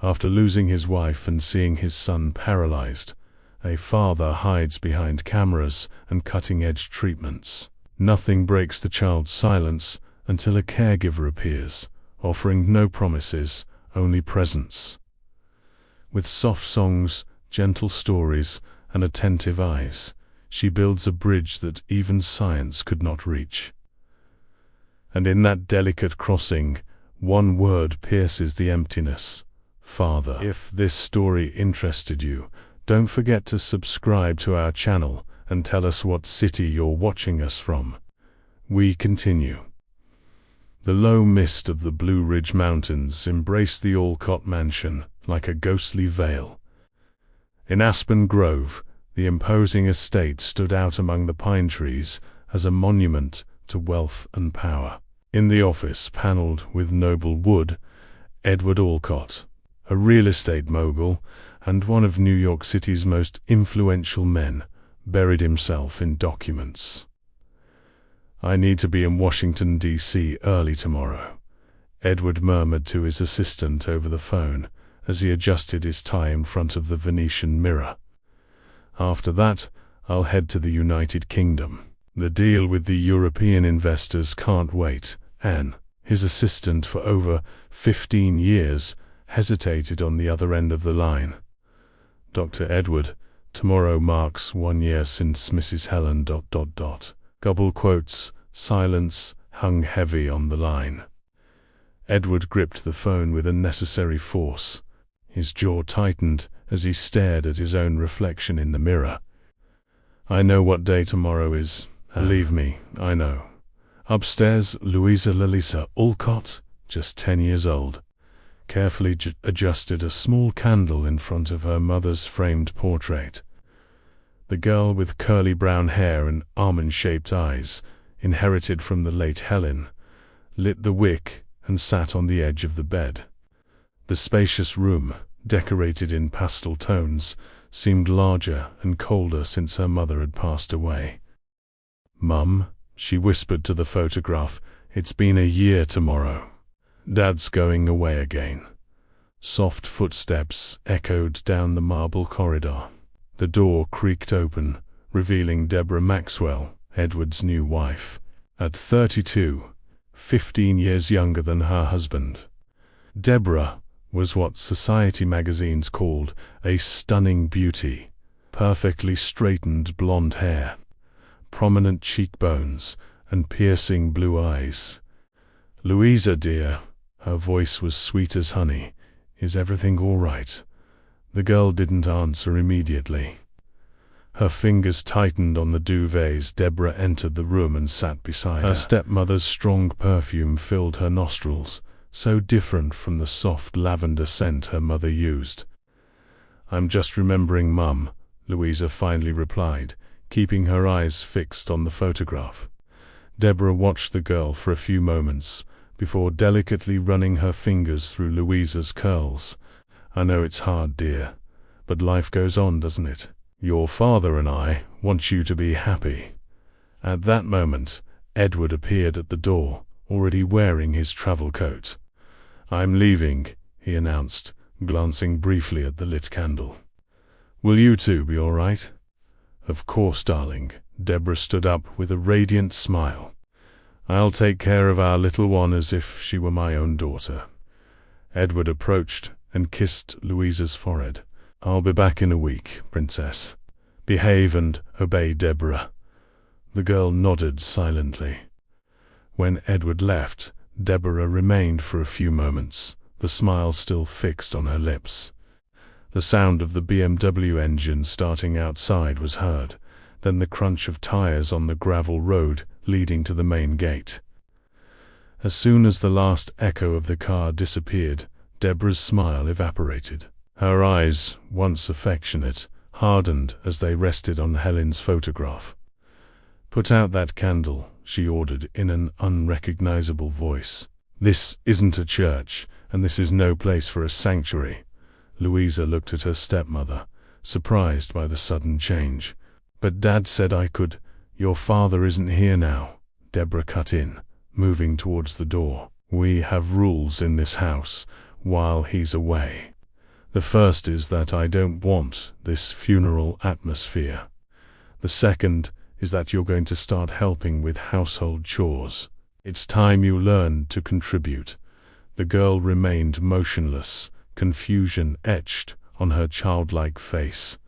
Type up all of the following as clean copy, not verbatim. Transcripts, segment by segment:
After losing his wife and seeing his son paralyzed, a father hides behind cameras and cutting-edge treatments. Nothing breaks the child's silence until a caregiver appears, offering no promises, only presence. With soft songs, gentle stories, and attentive eyes, she builds a bridge that even science could not reach. And in that delicate crossing, one word pierces the emptiness: Father. If this story interested you, don't forget to subscribe to our channel and tell us what city you're watching us from. We continue. The low mist of the Blue Ridge Mountains embraced the Alcott mansion like a ghostly veil. In Aspen Grove, the imposing estate stood out among the pine trees as a monument to wealth and power. In the office, paneled with noble wood, Edward Alcott, a real estate mogul and one of New York City's most influential men, buried himself in documents. "I need to be in Washington, D.C. early tomorrow," Edward murmured to his assistant over the phone as he adjusted his tie in front of the Venetian mirror. "After that, I'll head to the United Kingdom. The deal with the European investors can't wait." Anne, his assistant for over 15 years, hesitated on the other end of the line. "Dr. Edward, tomorrow marks 1 year since Mrs. Helen... Gobble quotes. Silence hung heavy on the line. Edward gripped the phone with unnecessary force. His jaw tightened as he stared at his own reflection in the mirror. "I know what day tomorrow is. Believe me, I know." Upstairs, Louisa Alcott, just 10 years old, carefully adjusted a small candle in front of her mother's framed portrait. The girl with curly brown hair and almond-shaped eyes, inherited from the late Helen, lit the wick and sat on the edge of the bed. The spacious room, decorated in pastel tones, seemed larger and colder since her mother had passed away. "Mum," she whispered to the photograph, "it's been a year tomorrow. Dad's going away again." Soft footsteps echoed down the marble corridor. The door creaked open, revealing Deborah Maxwell, Edward's new wife. At 32, 15 years younger than her husband, Deborah was what society magazines called a stunning beauty. Perfectly straightened blonde hair, prominent cheekbones, and piercing blue eyes. "Louisa, dear," her voice was sweet as honey, "is everything all right?" The girl didn't answer immediately. Her fingers tightened on the duvet as Deborah entered the room and sat beside her. Her stepmother's strong perfume filled her nostrils, so different from the soft lavender scent her mother used. "I'm just remembering Mum," Louisa finally replied, keeping her eyes fixed on the photograph. Deborah watched the girl for a few moments, before delicately running her fingers through Louisa's curls. "I know it's hard, dear, but life goes on, doesn't it? Your father and I want you to be happy." At that moment, Edward appeared at the door, already wearing his travel coat. "I'm leaving," he announced, glancing briefly at the lit candle. "Will you two be all right?" "Of course, darling." Deborah stood up with a radiant smile. "I'll take care of our little one as if she were my own daughter." Edward approached and kissed Louisa's forehead. "I'll be back in a week, princess. Behave and obey, Deborah." The girl nodded silently. When Edward left, Deborah remained for a few moments, the smile still fixed on her lips. The sound of the BMW engine starting outside was heard, then the crunch of tires on the gravel road leading to the main gate. As soon as the last echo of the car disappeared, Deborah's smile evaporated. Her eyes, once affectionate, hardened as they rested on Helen's photograph. "Put out that candle," she ordered in an unrecognizable voice. "This isn't a church, and this is no place for a sanctuary." Louisa looked at her stepmother, surprised by the sudden change. "But Dad said I could." "Your father isn't here now," Deborah cut in, moving towards the door. "We have rules in this house while he's away." The first is that I don't want this funeral atmosphere. The second is that you're going to start helping with household chores. It's time you learned to contribute." The girl remained motionless, confusion etched on her childlike face.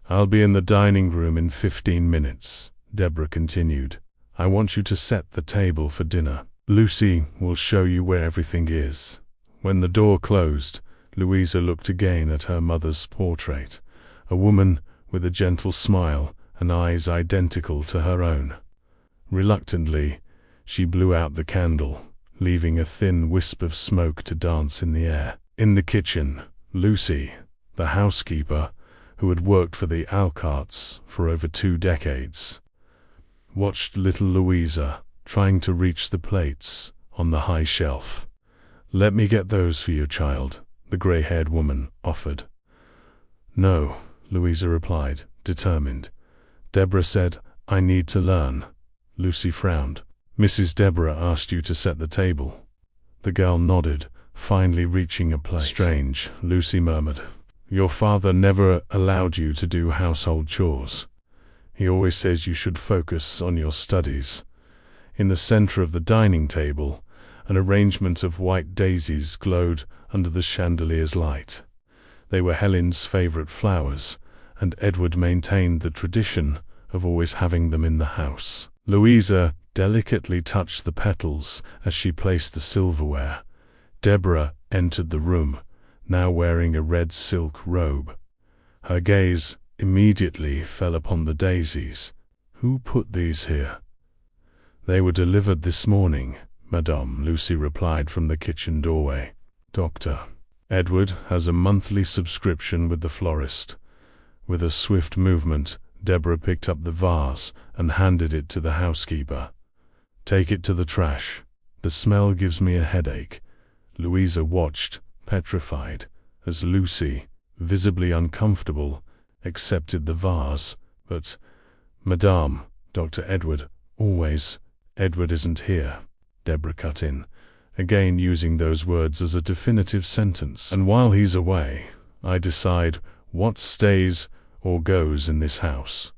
"I'll be in the dining room in 15 minutes, Deborah continued. "I want you to set the table for dinner. Lucy will show you where everything is." When the door closed, Louisa looked again at her mother's portrait, a woman with a gentle smile and eyes identical to her own. Reluctantly, she blew out the candle, leaving a thin wisp of smoke to dance in the air. In the kitchen, Lucy, the housekeeper, who had worked for the Alcarts for over 2 decades, watched little Louisa trying to reach the plates on the high shelf. "Let me get those for you, child," the gray-haired woman offered. "No," Louisa replied, determined. "Deborah said I need to learn." Lucy frowned. "Mrs. Deborah asked you to set the table." The girl nodded, finally reaching a plate. "Strange," Lucy murmured. "Your father never allowed you to do household chores. He always says you should focus on your studies." In the center of the dining table, an arrangement of white daisies glowed under the chandelier's light. They were Helen's favorite flowers, and Edward maintained the tradition of always having them in the house. Louisa delicately touched the petals as she placed the silverware. Deborah entered the room, now wearing a red silk robe. Her gaze immediately fell upon the daisies. "Who put these here?" "They were delivered this morning, Madame," Lucy replied from the kitchen doorway. "Dr. Edward has a monthly subscription with the florist." With a swift movement, Deborah picked up the vase and handed it to the housekeeper. "Take it to the trash. The smell gives me a headache." Louisa watched, petrified, as Lucy, visibly uncomfortable, accepted the vase. "But, Madame, Dr. Edward, always—" "Edward isn't here," Deborah cut in, again using those words as a definitive sentence. "And while he's away, I decide what stays or goes in this house."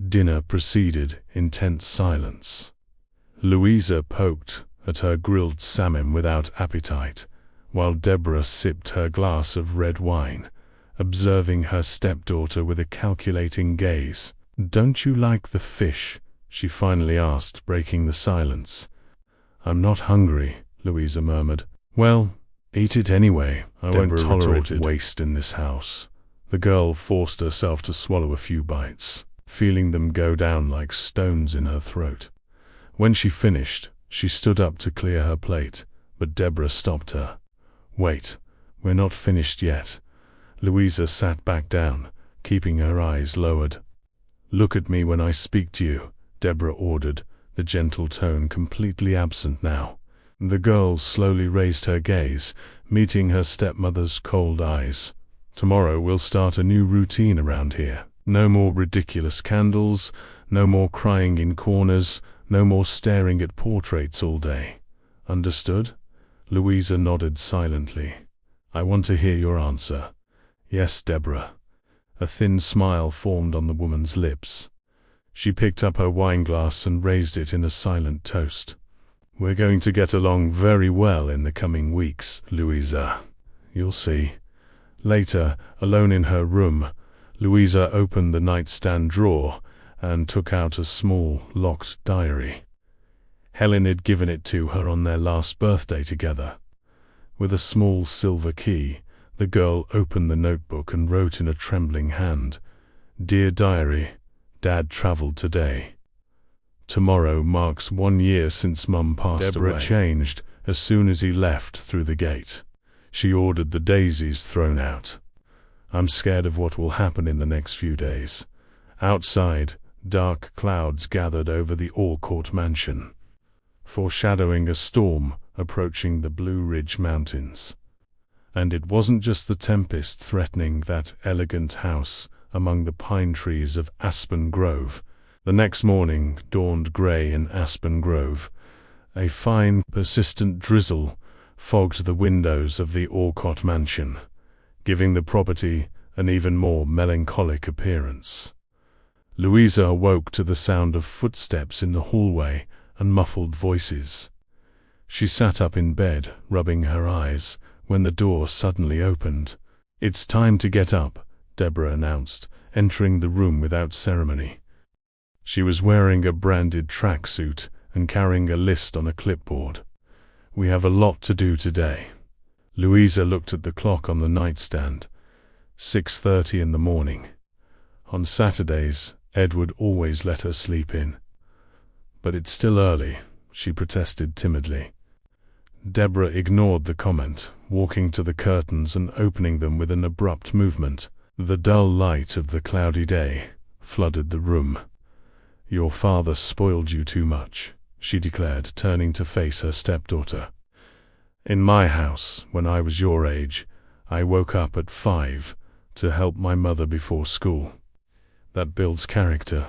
Dinner proceeded in tense silence. Louisa poked at her grilled salmon without appetite, while Deborah sipped her glass of red wine, observing her stepdaughter with a calculating gaze. "Don't you like the fish?" she finally asked, breaking the silence. "I'm not hungry," Louisa murmured. "Well, eat it anyway. I won't tolerate waste in this house." The girl forced herself to swallow a few bites, feeling them go down like stones in her throat. When she finished, she stood up to clear her plate, but Deborah stopped her. "Wait, we're not finished yet." Louisa sat back down, keeping her eyes lowered. "Look at me when I speak to you," Deborah ordered, the gentle tone completely absent now. The girl slowly raised her gaze, meeting her stepmother's cold eyes. "Tomorrow we'll start a new routine around here. No more ridiculous candles, no more crying in corners, no more staring at portraits all day. Understood?" Louisa nodded silently. "I want to hear your answer." "Yes, Deborah." A thin smile formed on the woman's lips. She picked up her wineglass and raised it in a silent toast. "We're going to get along very well in the coming weeks, Louisa. You'll see." Later, alone in her room, Louisa opened the nightstand drawer and took out a small, locked diary. Helen had given it to her on their last birthday together. With a small silver key, the girl opened the notebook and wrote in a trembling hand, "Dear Diary, Dad traveled today. Tomorrow marks 1 year since Mum passed away." Deborah changed as soon as he left through the gate. She ordered the daisies thrown out. "I'm scared of what will happen in the next few days." Outside, dark clouds gathered over the Awoke mansion, foreshadowing a storm approaching the Blue Ridge Mountains. And it wasn't just the tempest threatening that elegant house among the pine trees of Aspen Grove. The next morning dawned gray in Aspen Grove. A fine, persistent drizzle fogged the windows of the Awoke mansion, giving the property an even more melancholic appearance. Louisa awoke to the sound of footsteps in the hallway and muffled voices. She sat up in bed, rubbing her eyes, when the door suddenly opened. "It's time to get up," Deborah announced, entering the room without ceremony. She was wearing a branded tracksuit and carrying a list on a clipboard. "We have a lot to do today." Louisa looked at the clock on the nightstand. 6:30 in the morning. On Saturdays, Edward always let her sleep in. "But it's still early," she protested timidly. Deborah ignored the comment, walking to the curtains and opening them with an abrupt movement. The dull light of the cloudy day flooded the room. "Your father spoiled you too much," she declared, turning to face her stepdaughter. "In my house, when I was your age, I woke up at 5 to help my mother before school. That builds character."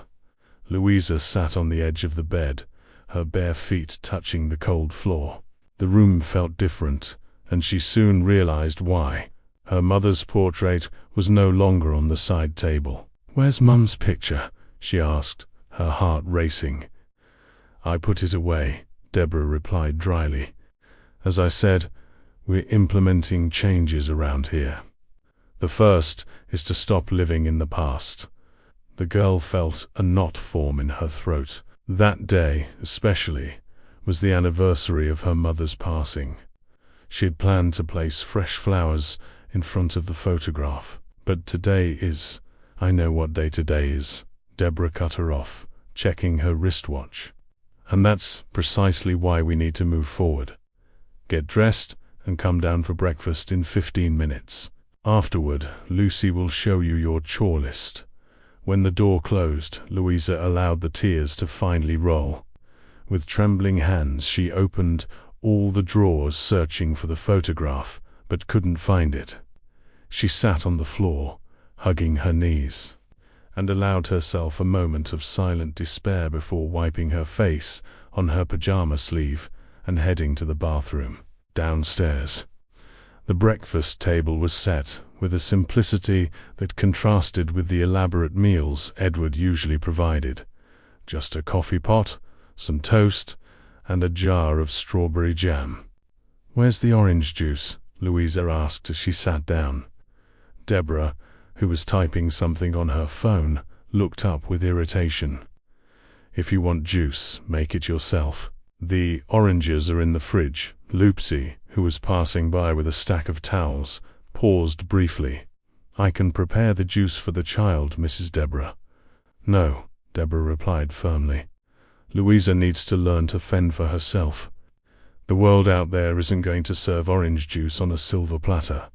Louisa sat on the edge of the bed, her bare feet touching the cold floor. The room felt different, and she soon realized why. Her mother's portrait was no longer on the side table. "Where's Mum's picture?" she asked, her heart racing. "I put it away," Deborah replied dryly. "As I said, we're implementing changes around here. The first is to stop living in the past." The girl felt a knot form in her throat. That day, especially, was the anniversary of her mother's passing. She had planned to place fresh flowers in front of the photograph. "But today is—" "I know what day today is," Deborah cut her off, checking her wristwatch. "And that's precisely why we need to move forward. Get dressed and come down for breakfast in 15 minutes. Afterward, Lucy will show you your chore list." When the door closed, Louisa allowed the tears to finally roll. With trembling hands, she opened all the drawers searching for the photograph, but couldn't find it. She sat on the floor, hugging her knees, and allowed herself a moment of silent despair before wiping her face on her pajama sleeve and heading to the bathroom. Downstairs, the breakfast table was set with a simplicity that contrasted with the elaborate meals Edward usually provided. Just a coffee pot, some toast, and a jar of strawberry jam. "Where's the orange juice?" Louisa asked as she sat down. Deborah, who was typing something on her phone, looked up with irritation. "If you want juice, make it yourself. The oranges are in the fridge." Lucy, who was passing by with a stack of towels, paused briefly. "I can prepare the juice for the child, Mrs. Deborah." "No," Deborah replied firmly. "Louisa needs to learn to fend for herself. The world out there isn't going to serve orange juice on a silver platter."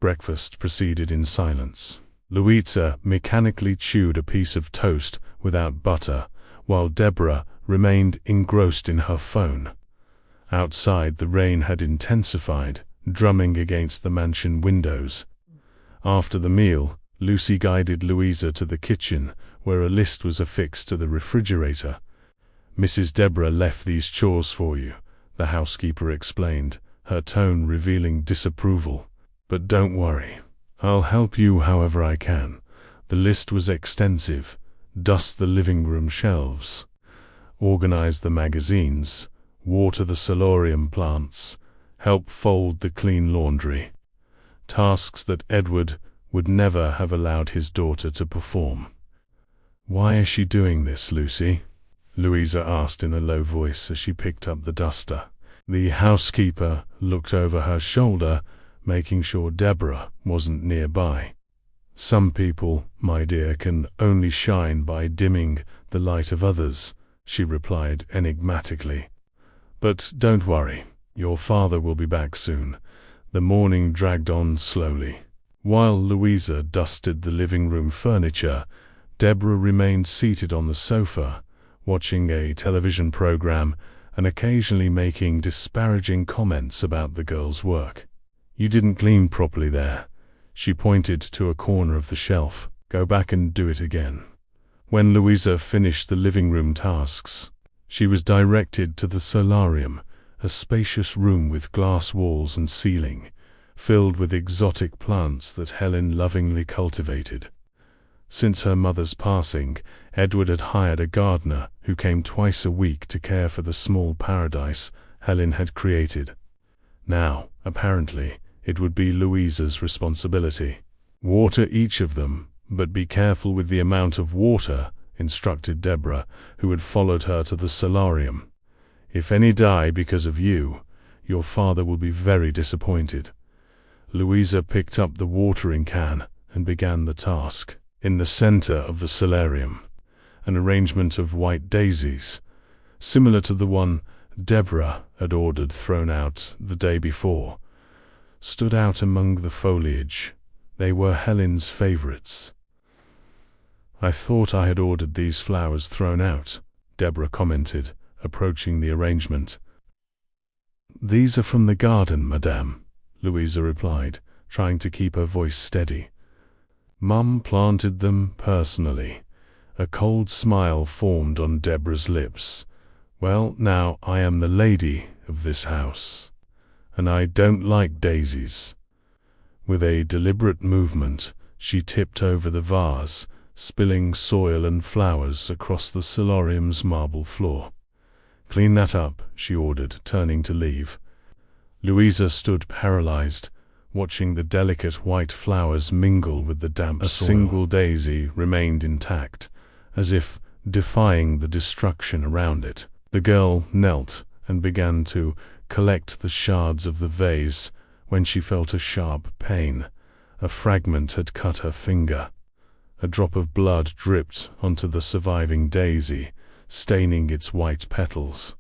Breakfast proceeded in silence. Louisa mechanically chewed a piece of toast without butter, while Deborah remained engrossed in her phone. Outside, the rain had intensified, drumming against the mansion windows. After the meal, Lucy guided Louisa to the kitchen, where a list was affixed to the refrigerator. "Mrs. Deborah left these chores for you," the housekeeper explained, her tone revealing disapproval. "But don't worry, I'll help you however I can." The list was extensive: dust the living room shelves, organize the magazines, water the solarium plants, help fold the clean laundry. Tasks that Edward would never have allowed his daughter to perform. "Why is she doing this, Lucy?" Louisa asked in a low voice as she picked up the duster. The housekeeper looked over her shoulder, making sure Deborah wasn't nearby. "Some people, my dear, can only shine by dimming the light of others," she replied enigmatically. "But don't worry, your father will be back soon." The morning dragged on slowly. While Louisa dusted the living room furniture, Deborah remained seated on the sofa, watching a television program and occasionally making disparaging comments about the girl's work. "You didn't clean properly there." She pointed to a corner of the shelf. "Go back and do it again." When Louisa finished the living room tasks, she was directed to the solarium, a spacious room with glass walls and ceiling, filled with exotic plants that Helen lovingly cultivated. Since her mother's passing, Edward had hired a gardener who came twice a week to care for the small paradise Helen had created. Now, apparently, it would be Louisa's responsibility. "Water each of them, but be careful with the amount of water," instructed Deborah, who had followed her to the solarium. "If any die because of you, your father will be very disappointed." Louisa picked up the watering can and began the task. In the center of the solarium, an arrangement of white daisies, similar to the one Deborah had ordered thrown out the day before, stood out among the foliage. They were Helen's favorites. "I thought I had ordered these flowers thrown out," Deborah commented, approaching the arrangement. "These are from the garden, madame," Louisa replied, trying to keep her voice steady. "Mum planted them personally." A cold smile formed on Deborah's lips. "Well, now I am the lady of this house, and I don't like daisies." With a deliberate movement, she tipped over the vase, spilling soil and flowers across the solarium's marble floor. "Clean that up," she ordered, turning to leave. Louisa stood paralyzed, watching the delicate white flowers mingle with the damp soil. A single daisy remained intact, as if defying the destruction around it. The girl knelt and began to collect the shards of the vase when she felt a sharp pain. A fragment had cut her finger. A drop of blood dripped onto the surviving daisy, staining its white petals.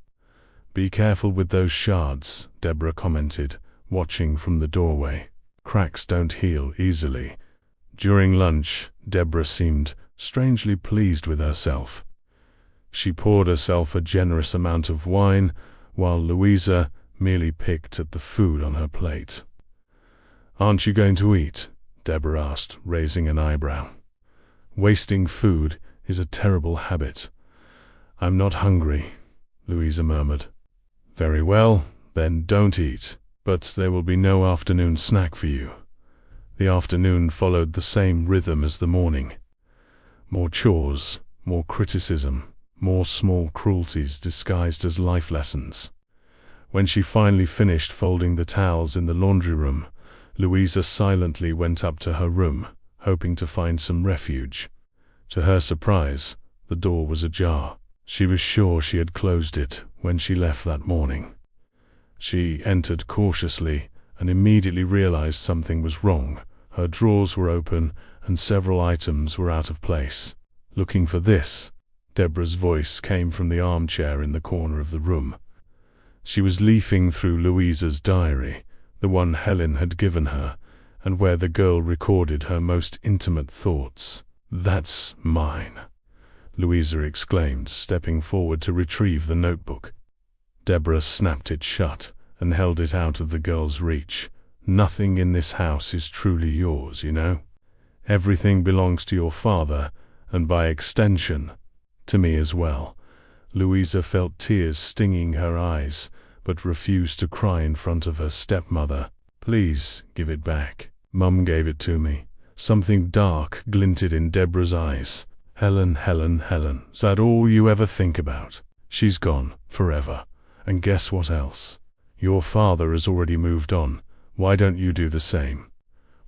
"Be careful with those shards," Deborah commented, watching from the doorway. "Cracks don't heal easily." During lunch, Deborah seemed strangely pleased with herself. She poured herself a generous amount of wine, while Louisa merely picked at the food on her plate. "Aren't you going to eat?" Deborah asked, raising an eyebrow. "Wasting food is a terrible habit." "I'm not hungry," Louisa murmured. "Very well, then don't eat. But there will be no afternoon snack for you." The afternoon followed the same rhythm as the morning. More chores, more criticism, more small cruelties disguised as life lessons. When she finally finished folding the towels in the laundry room, Louisa silently went up to her room, hoping to find some refuge. To her surprise, the door was ajar. She was sure she had closed it when she left that morning. She entered cautiously and immediately realized something was wrong. Her drawers were open and several items were out of place. "Looking for this?" Deborah's voice came from the armchair in the corner of the room. She was leafing through Louisa's diary, the one Helen had given her, and where the girl recorded her most intimate thoughts. "That's mine," Louisa exclaimed, stepping forward to retrieve the notebook. Deborah snapped it shut and held it out of the girl's reach. "Nothing in this house is truly yours, you know. Everything belongs to your father, and by extension, to me as well." Louisa felt tears stinging her eyes, but refused to cry in front of her stepmother. "Please, give it back. Mum gave it to me." Something dark glinted in Deborah's eyes. "Helen, Helen, Helen, is that all you ever think about? She's gone, forever. And guess what else? Your father has already moved on. Why don't you do the same?"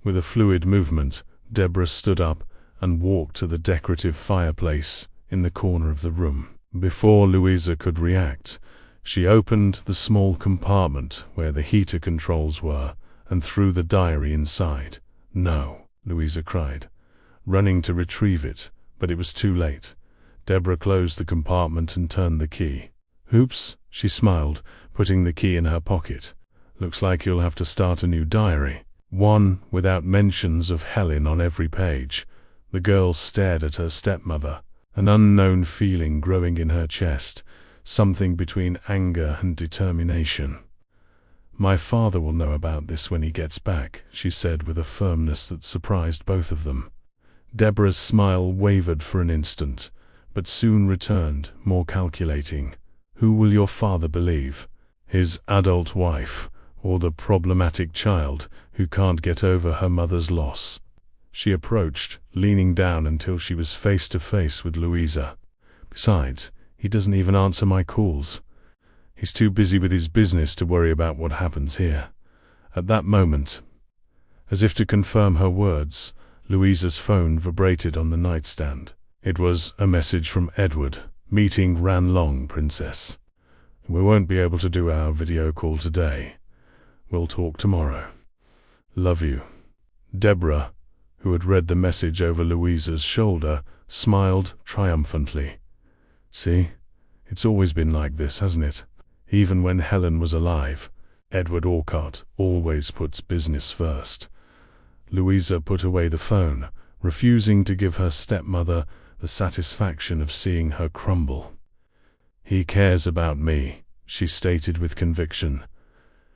With a fluid movement, Deborah stood up and walked to the decorative fireplace in the corner of the room. Before Louisa could react, she opened the small compartment where the heater controls were and threw the diary inside. "No," Louisa cried, running to retrieve it, but it was too late. Deborah closed the compartment and turned the key. "Oops," she smiled, putting the key in her pocket. "Looks like you'll have to start a new diary. One without mentions of Helen on every page." The girl stared at her stepmother, an unknown feeling growing in her chest, something between anger and determination. "My father will know about this when he gets back," she said with a firmness that surprised both of them. Deborah's smile wavered for an instant, but soon returned, more calculating. "Who will your father believe? His adult wife, or the problematic child who can't get over her mother's loss. She approached, leaning down until she was face to face with Louisa. Besides, he doesn't even answer my calls. He's too busy with his business to worry about what happens here. At that moment, as if to confirm her words, Louisa's phone vibrated on the nightstand. It was a message from Edward. Meeting ran long, Princess. We won't be able to do our video call today. We'll talk tomorrow. Love you. Deborah, who had read the message over Louisa's shoulder, smiled triumphantly. See, it's always been like this, hasn't it? Even when Helen was alive, Edward Orcott always puts business first. Louisa put away the phone, refusing to give her stepmother the satisfaction of seeing her crumble. He cares about me, she stated with conviction.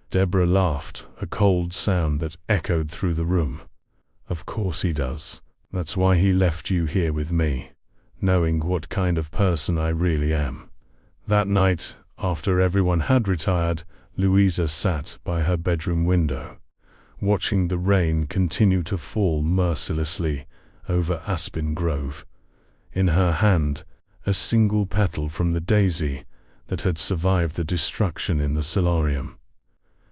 Deborah laughed, a cold sound that echoed through the room. Of course he does. That's why he left you here with me, knowing what kind of person I really am. That night, after everyone had retired, Louisa sat by her bedroom window, watching the rain continue to fall mercilessly over Aspen Grove. In her hand, a single petal from the daisy that had survived the destruction in the solarium.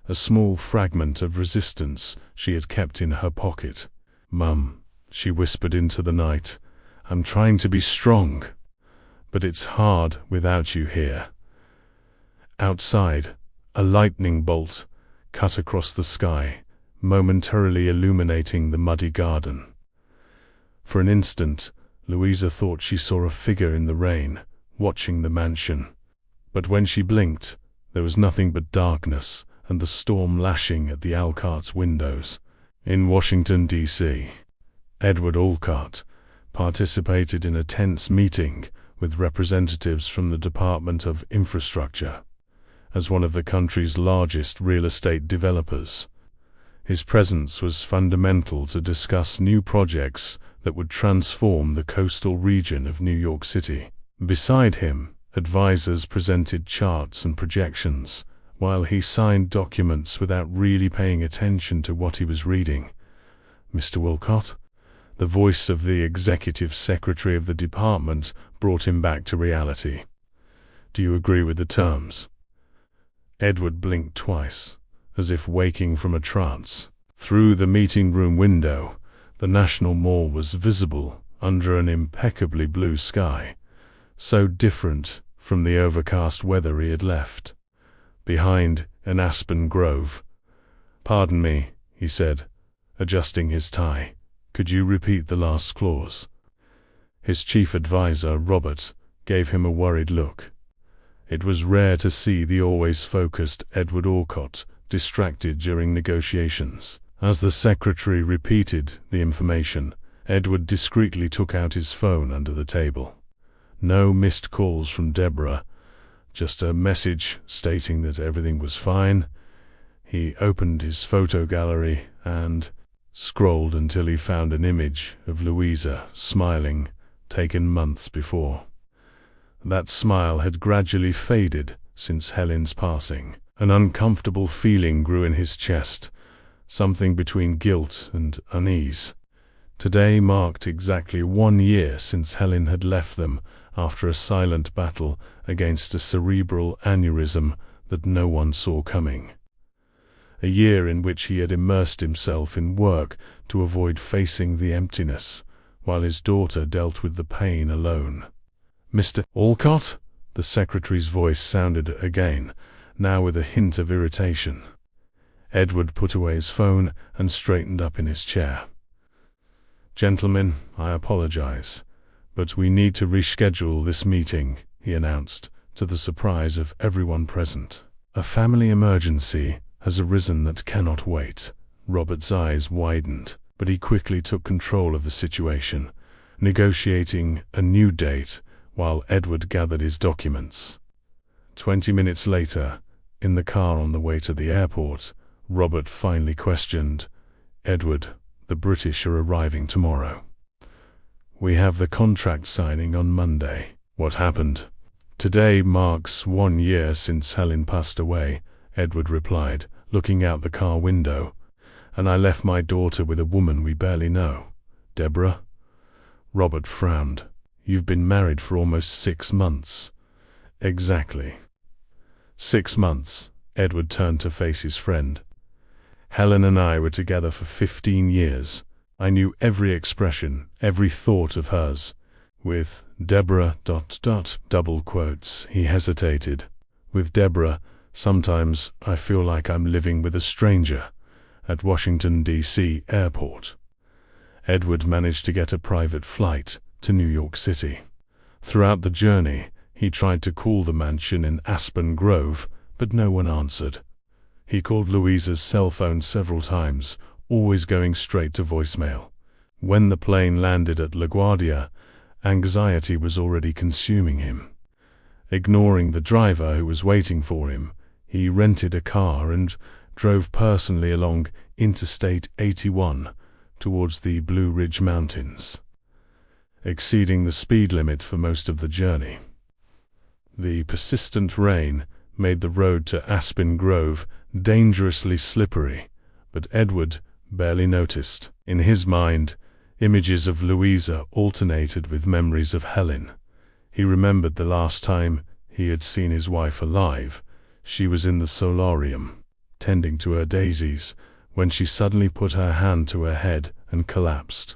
A small fragment of resistance she had kept in her pocket. "Mum," she whispered into the night, "I'm trying to be strong, but it's hard without you here." Outside, a lightning bolt cut across the sky, momentarily illuminating the muddy garden. For an instant, Louisa thought she saw a figure in the rain, watching the mansion. But when she blinked, there was nothing but darkness and the storm lashing at the Alcott's windows. In Washington, D.C., Edward Orcott participated in a tense meeting with representatives from the Department of Infrastructure. As one of the country's largest real estate developers, his presence was fundamental to discuss new projects that would transform the coastal region of New York City. Beside him, advisors presented charts and projections, while he signed documents without really paying attention to what he was reading. "Mr. Orcott?" The voice of the executive secretary of the department brought him back to reality. "Do you agree with the terms?" Edward blinked twice, as if waking from a trance. Through the meeting room window, the National Mall was visible under an impeccably blue sky, so different from the overcast weather he had left. Behind an aspen grove. "Pardon me," he said, adjusting his tie. "Could you repeat the last clause?" His chief advisor, Robert, gave him a worried look. It was rare to see the always focused Edward Orcott distracted during negotiations. As the secretary repeated the information, Edward discreetly took out his phone under the table. No missed calls from Deborah, just a message stating that everything was fine. He opened his photo gallery and scrolled until he found an image of Louisa smiling, taken months before. That smile had gradually faded since Helen's passing. An uncomfortable feeling grew in his chest, something between guilt and unease. Today marked exactly 1 year since Helen had left them after a silent battle against a cerebral aneurysm that no one saw coming. A year in which he had immersed himself in work to avoid facing the emptiness, while his daughter dealt with the pain alone. "Mr. Orcott?" The secretary's voice sounded again, now with a hint of irritation. Edward put away his phone and straightened up in his chair. "Gentlemen, I apologize, but we need to reschedule this meeting," he announced, to the surprise of everyone present. "A family emergency has arisen that cannot wait." Robert's eyes widened, but he quickly took control of the situation, negotiating a new date while Edward gathered his documents. 20 minutes later, in the car on the way to the airport, Robert finally questioned, "Edward, the British are arriving tomorrow. We have the contract signing on Monday. What happened?" "Today marks 1 year since Helen passed away," Edward replied, looking out the car window. "And I left my daughter with a woman we barely know. Deborah?" Robert frowned. "You've been married for almost 6 months." "Exactly." 6 months. Edward turned to face his friend. "Helen and I were together for 15 years. I knew every expression, every thought of hers. With Deborah ... double quotes, he hesitated. "With Deborah, sometimes I feel like I'm living with a stranger." At Washington, D.C. airport, Edward managed to get a private flight to New York City. Throughout the journey, he tried to call the mansion in Aspen Grove, but no one answered. He called Louisa's cell phone several times, always going straight to voicemail. When the plane landed at LaGuardia, anxiety was already consuming him. Ignoring the driver who was waiting for him, he rented a car and drove personally along Interstate 81 towards the Blue Ridge Mountains, exceeding the speed limit for most of the journey. The persistent rain made the road to Aspen Grove dangerously slippery, but Edward barely noticed. In his mind, images of Louisa alternated with memories of Helen. He remembered the last time he had seen his wife alive. She was in the solarium, tending to her daisies, when she suddenly put her hand to her head and collapsed.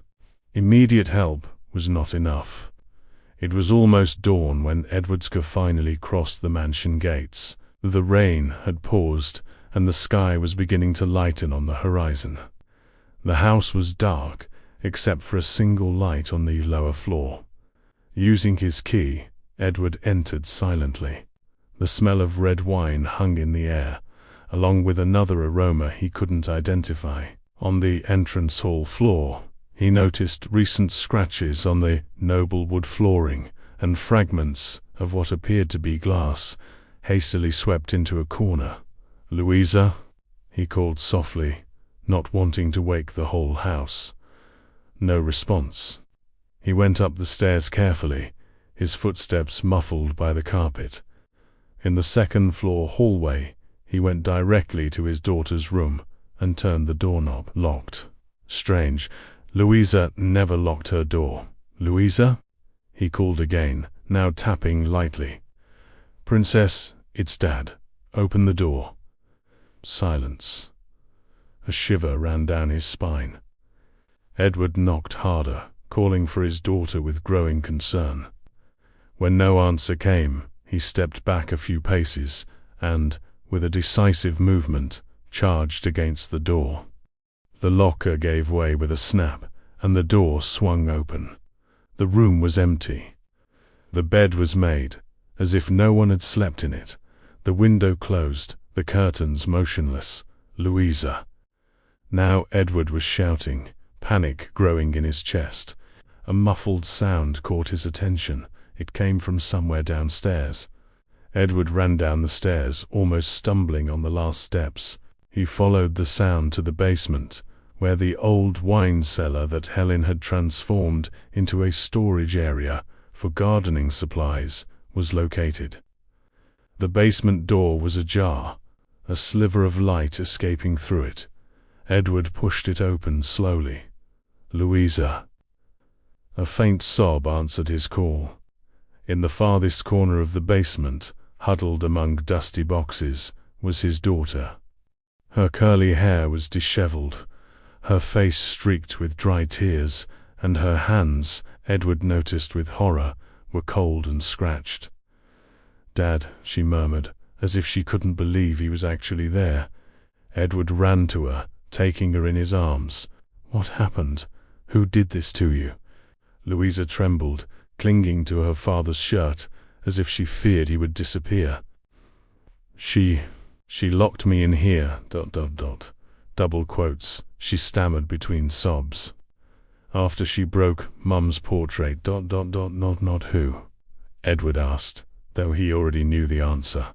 Immediate help was not enough. It was almost dawn when Edwardska finally crossed the mansion gates. The rain had paused, and the sky was beginning to lighten on the horizon. The house was dark, except for a single light on the lower floor. Using his key, Edward entered silently. The smell of red wine hung in the air, along with another aroma he couldn't identify. On the entrance hall floor, he noticed recent scratches on the noble wood flooring and fragments of what appeared to be glass, hastily swept into a corner. "Louisa?" he called softly, not wanting to wake the whole house. No response. He went up the stairs carefully, his footsteps muffled by the carpet. In the second-floor hallway, he went directly to his daughter's room and turned the doorknob. Locked. Strange. Louisa never locked her door. "Louisa?" he called again, now tapping lightly. "Princess, it's Dad. Open the door." Silence. A shiver ran down his spine. Edward knocked harder, calling for his daughter with growing concern. When no answer came, he stepped back a few paces and, with a decisive movement, charged against the door. The locker gave way with a snap, and the door swung open. The room was empty. The bed was made, as if no one had slept in it, the window closed, the curtains motionless. "Louisa!" Now Edward was shouting, panic growing in his chest. A muffled sound caught his attention. It came from somewhere downstairs. Edward ran down the stairs, almost stumbling on the last steps. He followed the sound to the basement, where the old wine cellar that Helen had transformed into a storage area for gardening supplies was located. The basement door was ajar, a sliver of light escaping through it. Edward pushed it open slowly. "Louisa!" A faint sob answered his call. In the farthest corner of the basement, huddled among dusty boxes, was his daughter. Her curly hair was disheveled, her face streaked with dry tears, and her hands, Edward noticed with horror, were cold and scratched. "Dad," she murmured, as if she couldn't believe he was actually there. Edward ran to her, taking her in his arms. "What happened? Who did this to you?" Louisa trembled, clinging to her father's shirt, as if she feared he would disappear. She locked me in here, ... double quotes, she stammered between sobs. "After she broke Mum's portrait ... not who?" Edward asked, though he already knew the answer.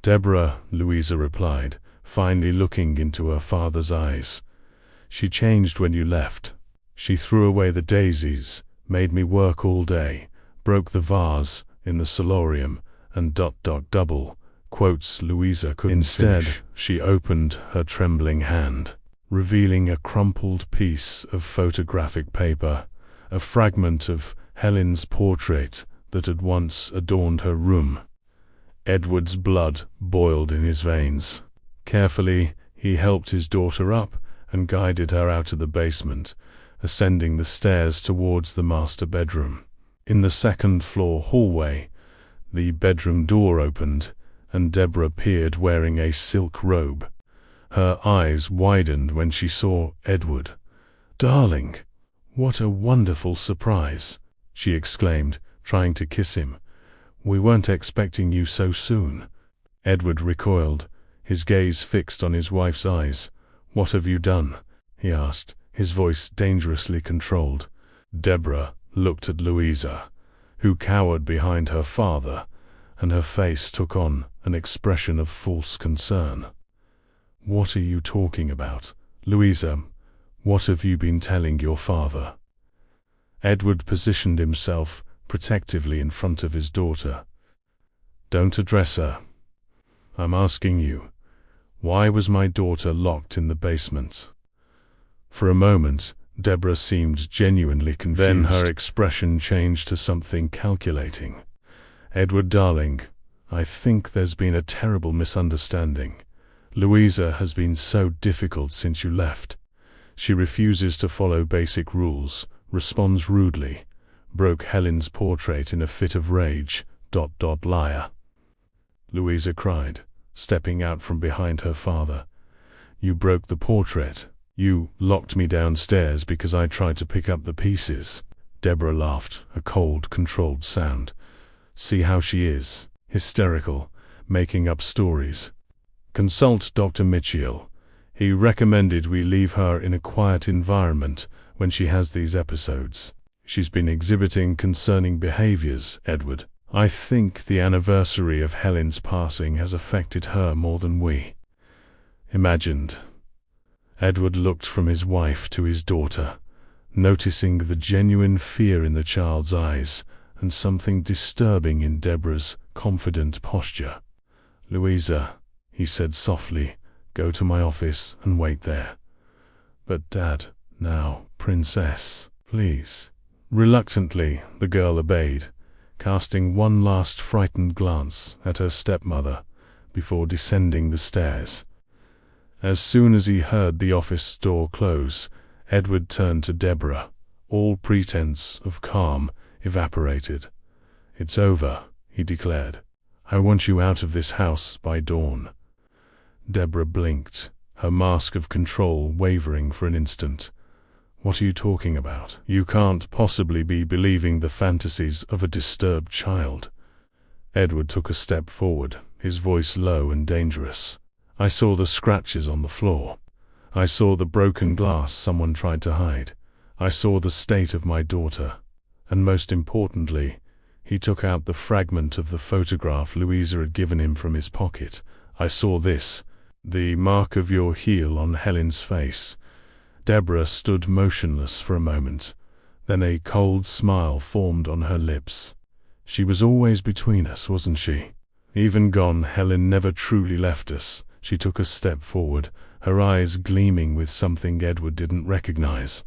"Deborah," Louisa replied, finally looking into her father's eyes. "She changed when you left. She threw away the daisies, made me work all day, broke the vase in the solarium, and ... double quotes Louisa couldn't Instead, finish. She opened her trembling hand, revealing a crumpled piece of photographic paper, a fragment of Helen's portrait that had once adorned her room. Edward's blood boiled in his veins. Carefully, he helped his daughter up and guided her out of the basement, ascending the stairs towards the master bedroom. In the second-floor hallway, the bedroom door opened, and Deborah appeared wearing a silk robe. Her eyes widened when she saw Edward. "Darling, what a wonderful surprise," she exclaimed, trying to kiss him. "We weren't expecting you so soon." Edward recoiled, his gaze fixed on his wife's eyes. "What have you done?" he asked, his voice dangerously controlled. Deborah looked at Louisa, who cowered behind her father, and her face took on an expression of false concern. "What are you talking about? Louisa, what have you been telling your father?" Edward positioned himself protectively in front of his daughter. "Don't address her. I'm asking you, why was my daughter locked in the basement?" For a moment, Deborah seemed genuinely confused. Then her expression changed to something calculating. "Edward, darling, I think there's been a terrible misunderstanding. Louisa has been so difficult since you left. She refuses to follow basic rules, responds rudely, broke Helen's portrait in a fit of rage, ... liar." Louisa cried, stepping out from behind her father. "You broke the portrait. You locked me downstairs because I tried to pick up the pieces." Deborah laughed, a cold, controlled sound. "See how she is, hysterical, making up stories. Consult Dr. Mitchell. He recommended we leave her in a quiet environment when she has these episodes. She's been exhibiting concerning behaviors, Edward. I think the anniversary of Helen's passing has affected her more than we imagined." Edward looked from his wife to his daughter, noticing the genuine fear in the child's eyes and something disturbing in Deborah's confident posture. "Louisa," he said softly, "go to my office and wait there." "But Dad, now, Princess, please." Reluctantly, the girl obeyed, casting one last frightened glance at her stepmother before descending the stairs. As soon as he heard the office door close, Edward turned to Deborah. All pretense of calm evaporated. "It's over," he declared. "I want you out of this house by dawn." Deborah blinked, her mask of control wavering for an instant. "What are you talking about? You can't possibly be believing the fantasies of a disturbed child." Edward took a step forward, his voice low and dangerous. "I saw the scratches on the floor. I saw the broken glass someone tried to hide. I saw the state of my daughter. And most importantly, he took out the fragment of the photograph Louisa had given him from his pocket. I saw this, the mark of your heel on Helen's face." Deborah stood motionless for a moment. Then a cold smile formed on her lips. "She was always between us, wasn't she? Even gone, Helen never truly left us." She took a step forward, her eyes gleaming with something Edward didn't recognize.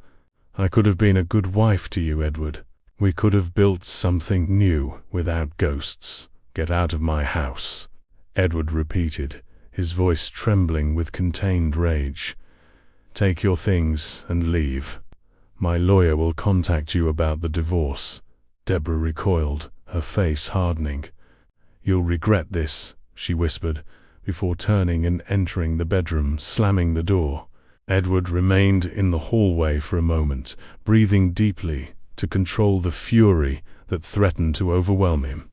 "I could have been a good wife to you, Edward. We could have built something new without ghosts. Get out of my house," Edward repeated, his voice trembling with contained rage. "Take your things and leave. My lawyer will contact you about the divorce." Deborah recoiled, her face hardening. "You'll regret this," she whispered, before turning and entering the bedroom, slamming the door. Edward remained in the hallway for a moment, breathing deeply to control the fury that threatened to overwhelm him.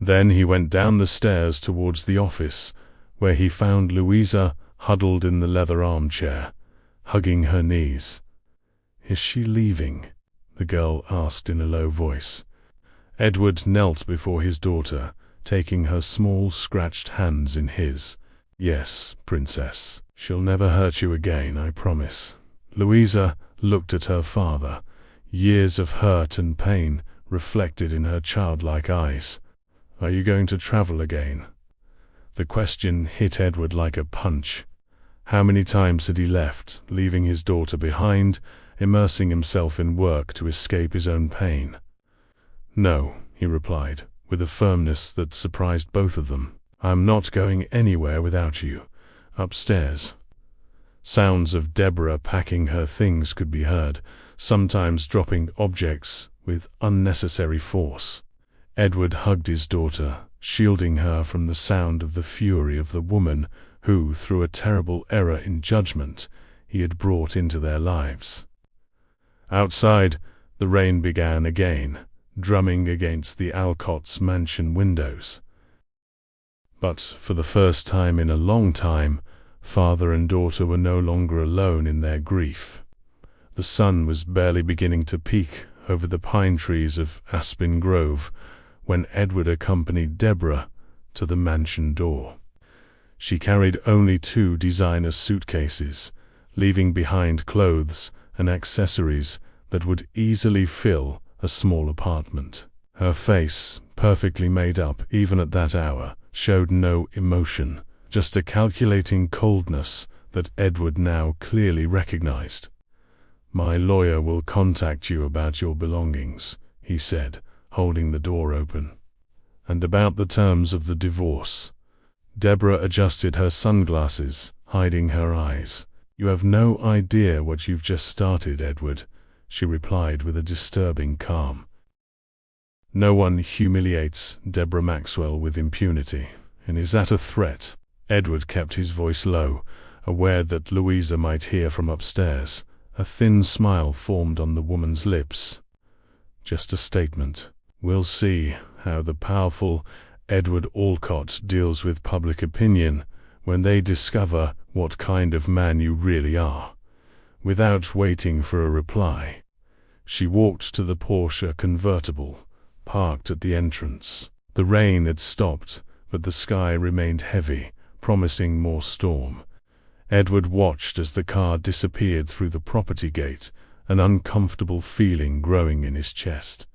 Then he went down the stairs towards the office, where he found Louisa huddled in the leather armchair, hugging her knees. "Is she leaving?" the girl asked in a low voice. Edward knelt before his daughter, taking her small scratched hands in his. "Yes, Princess. She'll never hurt you again, I promise." Louisa looked at her father, years of hurt and pain reflected in her childlike eyes. "Are you going to travel again?" The question hit Edward like a punch. How many times had he left, leaving his daughter behind, immersing himself in work to escape his own pain? "No," he replied, with a firmness that surprised both of them. "I'm not going anywhere without you. Upstairs." Sounds of Deborah packing her things could be heard, sometimes dropping objects with unnecessary force. Edward hugged his daughter, shielding her from the sound of the fury of the woman who, through a terrible error in judgment, he had brought into their lives. Outside, the rain began again, drumming against the Alcott's mansion windows. But for the first time in a long time, father and daughter were no longer alone in their grief. The sun was barely beginning to peek over the pine trees of Aspen Grove when Edward accompanied Deborah to the mansion door. She carried only 2 designer suitcases, leaving behind clothes and accessories that would easily fill a small apartment. Her face, perfectly made up even at that hour, showed no emotion, just a calculating coldness that Edward now clearly recognized. "My lawyer will contact you about your belongings," he said, holding the door open. "And about the terms of the divorce." Deborah adjusted her sunglasses, hiding her eyes. "You have no idea what you've just started, Edward," she replied with a disturbing calm. "No one humiliates Deborah Maxwell with impunity. And is that a threat?" Edward kept his voice low, aware that Louisa might hear from upstairs. A thin smile formed on the woman's lips. "Just a statement. We'll see how the powerful Edward Alcott deals with public opinion when they discover what kind of man you really are." Without waiting for a reply, she walked to the Porsche convertible, parked at the entrance. The rain had stopped, but the sky remained heavy, promising more storm. Edward watched as the car disappeared through the property gate, an uncomfortable feeling growing in his chest.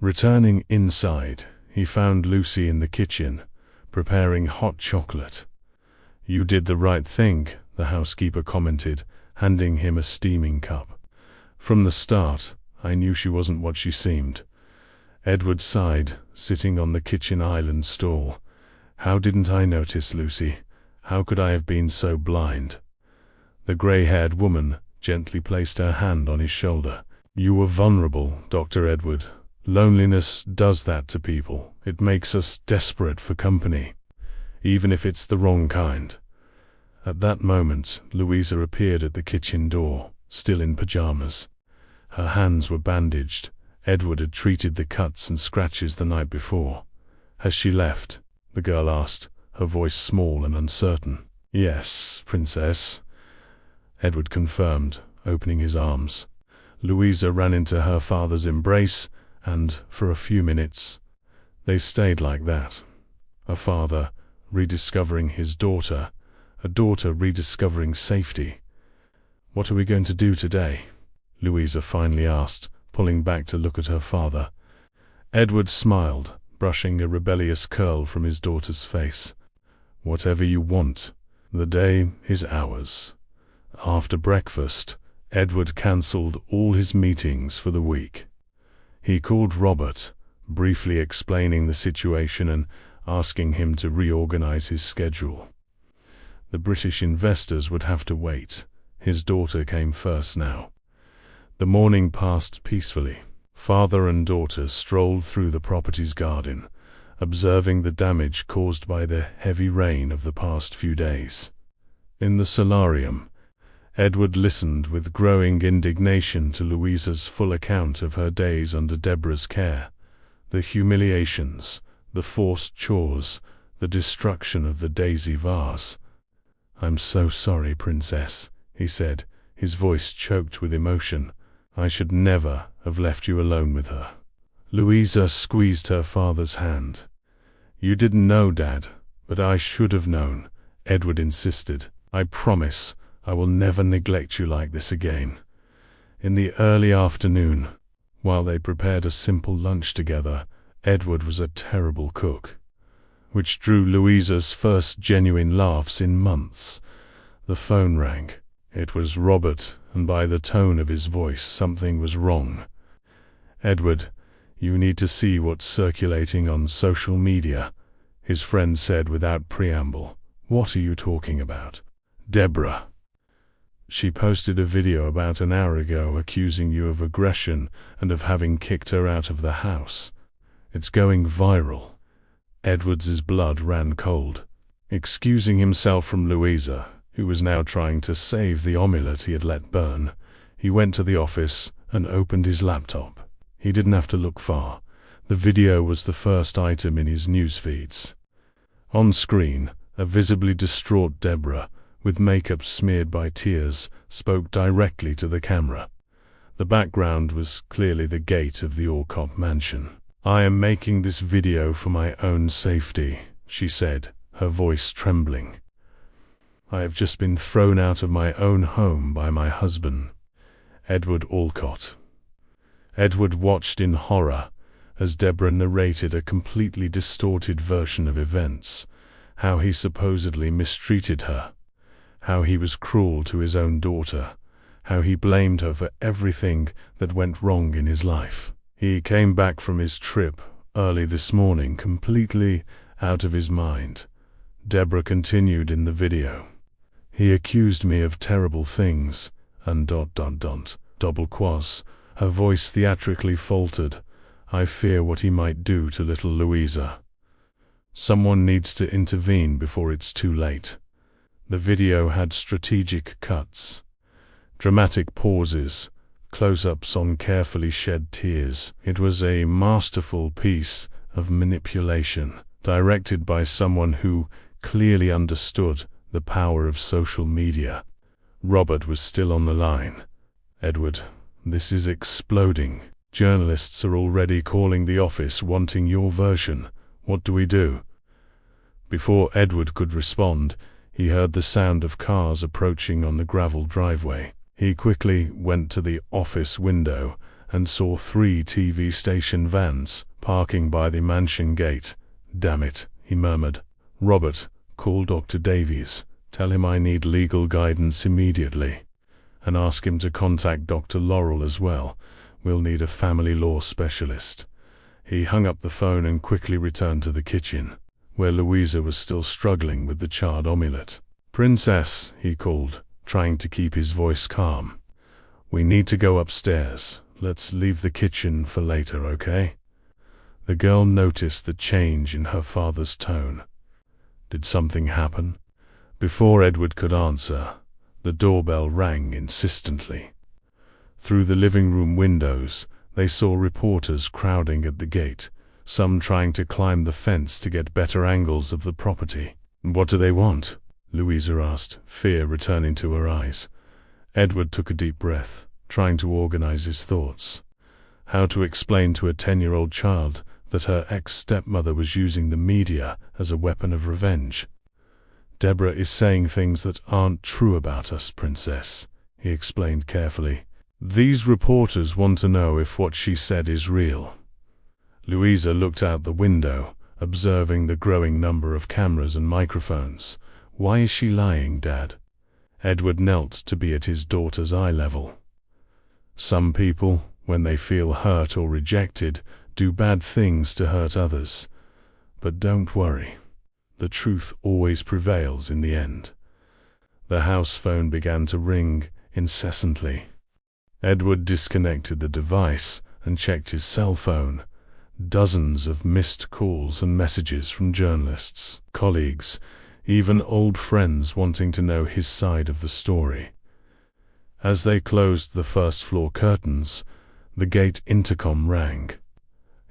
Returning inside, he found Lucy in the kitchen, preparing hot chocolate. "You did the right thing," the housekeeper commented, handing him a steaming cup. "From the start, I knew she wasn't what she seemed." Edward sighed, sitting on the kitchen island stool. "How didn't I notice, Lucy? How could I have been so blind?" The gray-haired woman gently placed her hand on his shoulder. "You were vulnerable, Dr. Edward. Loneliness does that to people. It makes us desperate for company, even if it's the wrong kind." At that moment, Louisa appeared at the kitchen door, still in pajamas. Her hands were bandaged. Edward had treated the cuts and scratches the night before. "Has she left?" the girl asked, her voice small and uncertain. "Yes, Princess," Edward confirmed, opening his arms. Louisa ran into her father's embrace, and, for a few minutes, they stayed like that. A father rediscovering his daughter, a daughter rediscovering safety. "What are we going to do today?" Louisa finally asked, pulling back to look at her father. Edward smiled, brushing a rebellious curl from his daughter's face. "Whatever you want. The day is ours." After breakfast, Edward cancelled all his meetings for the week. He called Robert, briefly explaining the situation and asking him to reorganize his schedule. The British investors would have to wait. His daughter came first now. The morning passed peacefully. Father and daughter strolled through the property's garden, observing the damage caused by the heavy rain of the past few days. In the solarium, Edward listened with growing indignation to Louisa's full account of her days under Deborah's care. The humiliations, the forced chores, the destruction of the daisy vase. "I'm so sorry, Princess," he said, his voice choked with emotion. "I should never have left you alone with her." Louisa squeezed her father's hand. "You didn't know, Dad, but I should have known," Edward insisted. "I promise I will never neglect you like this again." In the early afternoon, while they prepared a simple lunch together, Edward was a terrible cook. which drew Louisa's first genuine laughs in months. The phone rang. It was Robert, and by the tone of his voice, something was wrong. "Edward, you need to see what's circulating on social media," his friend said without preamble. "What are you talking about?" "Deborah. She posted a video about an hour ago accusing you of aggression and of having kicked her out of the house. It's going viral." Edward's blood ran cold. Excusing himself from Louisa, who was now trying to save the omelette he had let burn, he went to the office and opened his laptop. He didn't have to look far. The video was the first item in his news feeds. On screen, a visibly distraught Deborah, with makeup smeared by tears, spoke directly to the camera. The background was clearly the gate of the Awoke mansion. "I am making this video for my own safety," she said, her voice trembling. "I have just been thrown out of my own home by my husband, Edward Alcott." Edward watched in horror as Deborah narrated a completely distorted version of events, how he supposedly mistreated her, how he was cruel to his own daughter, how he blamed her for everything that went wrong in his life. "He came back from his trip early this morning completely out of his mind," Deborah continued in the video. "He accused me of terrible things, and ... double quotes. Her voice theatrically faltered. "I fear what he might do to little Louisa. Someone needs to intervene before it's too late." The video had strategic cuts, dramatic pauses, close-ups on carefully shed tears. It was a masterful piece of manipulation, directed by someone who clearly understood the power of social media. Robert was still on the line. "Edward, this is exploding. Journalists are already calling the office wanting your version. What do we do?" Before Edward could respond, he heard the sound of cars approaching on the gravel driveway. He quickly went to the office window and saw 3 TV station vans parking by the mansion gate. "Damn it," he murmured. "Robert, call Dr. Davies. Tell him I need legal guidance immediately. And ask him to contact Dr. Laurel as well. We'll need a family law specialist." He hung up the phone and quickly returned to the kitchen, where Louisa was still struggling with the charred omelette. "Princess," he called, trying to keep his voice calm. "We need to go upstairs. Let's leave the kitchen for later, okay?" The girl noticed the change in her father's tone. Did something happen? Before Edward could answer, the doorbell rang insistently. Through the living room windows, they saw reporters crowding at the gate, some trying to climb the fence to get better angles of the property. "What do they want?" Louisa asked, fear returning to her eyes. Edward took a deep breath, trying to organize his thoughts. How to explain to a 10-year-old child that her ex-stepmother was using the media as a weapon of revenge? "Deborah is saying things that aren't true about us, Princess," he explained carefully. "These reporters want to know if what she said is real." Louisa looked out the window, observing the growing number of cameras and microphones. "Why is she lying, Dad?" Edward knelt to be at his daughter's eye level. "Some people, when they feel hurt or rejected, do bad things to hurt others. But don't worry. The truth always prevails in the end." The house phone began to ring incessantly. Edward disconnected the device and checked his cell phone. Dozens of missed calls and messages from journalists, colleagues, even old friends wanting to know his side of the story. As they closed the first-floor curtains, the gate intercom rang.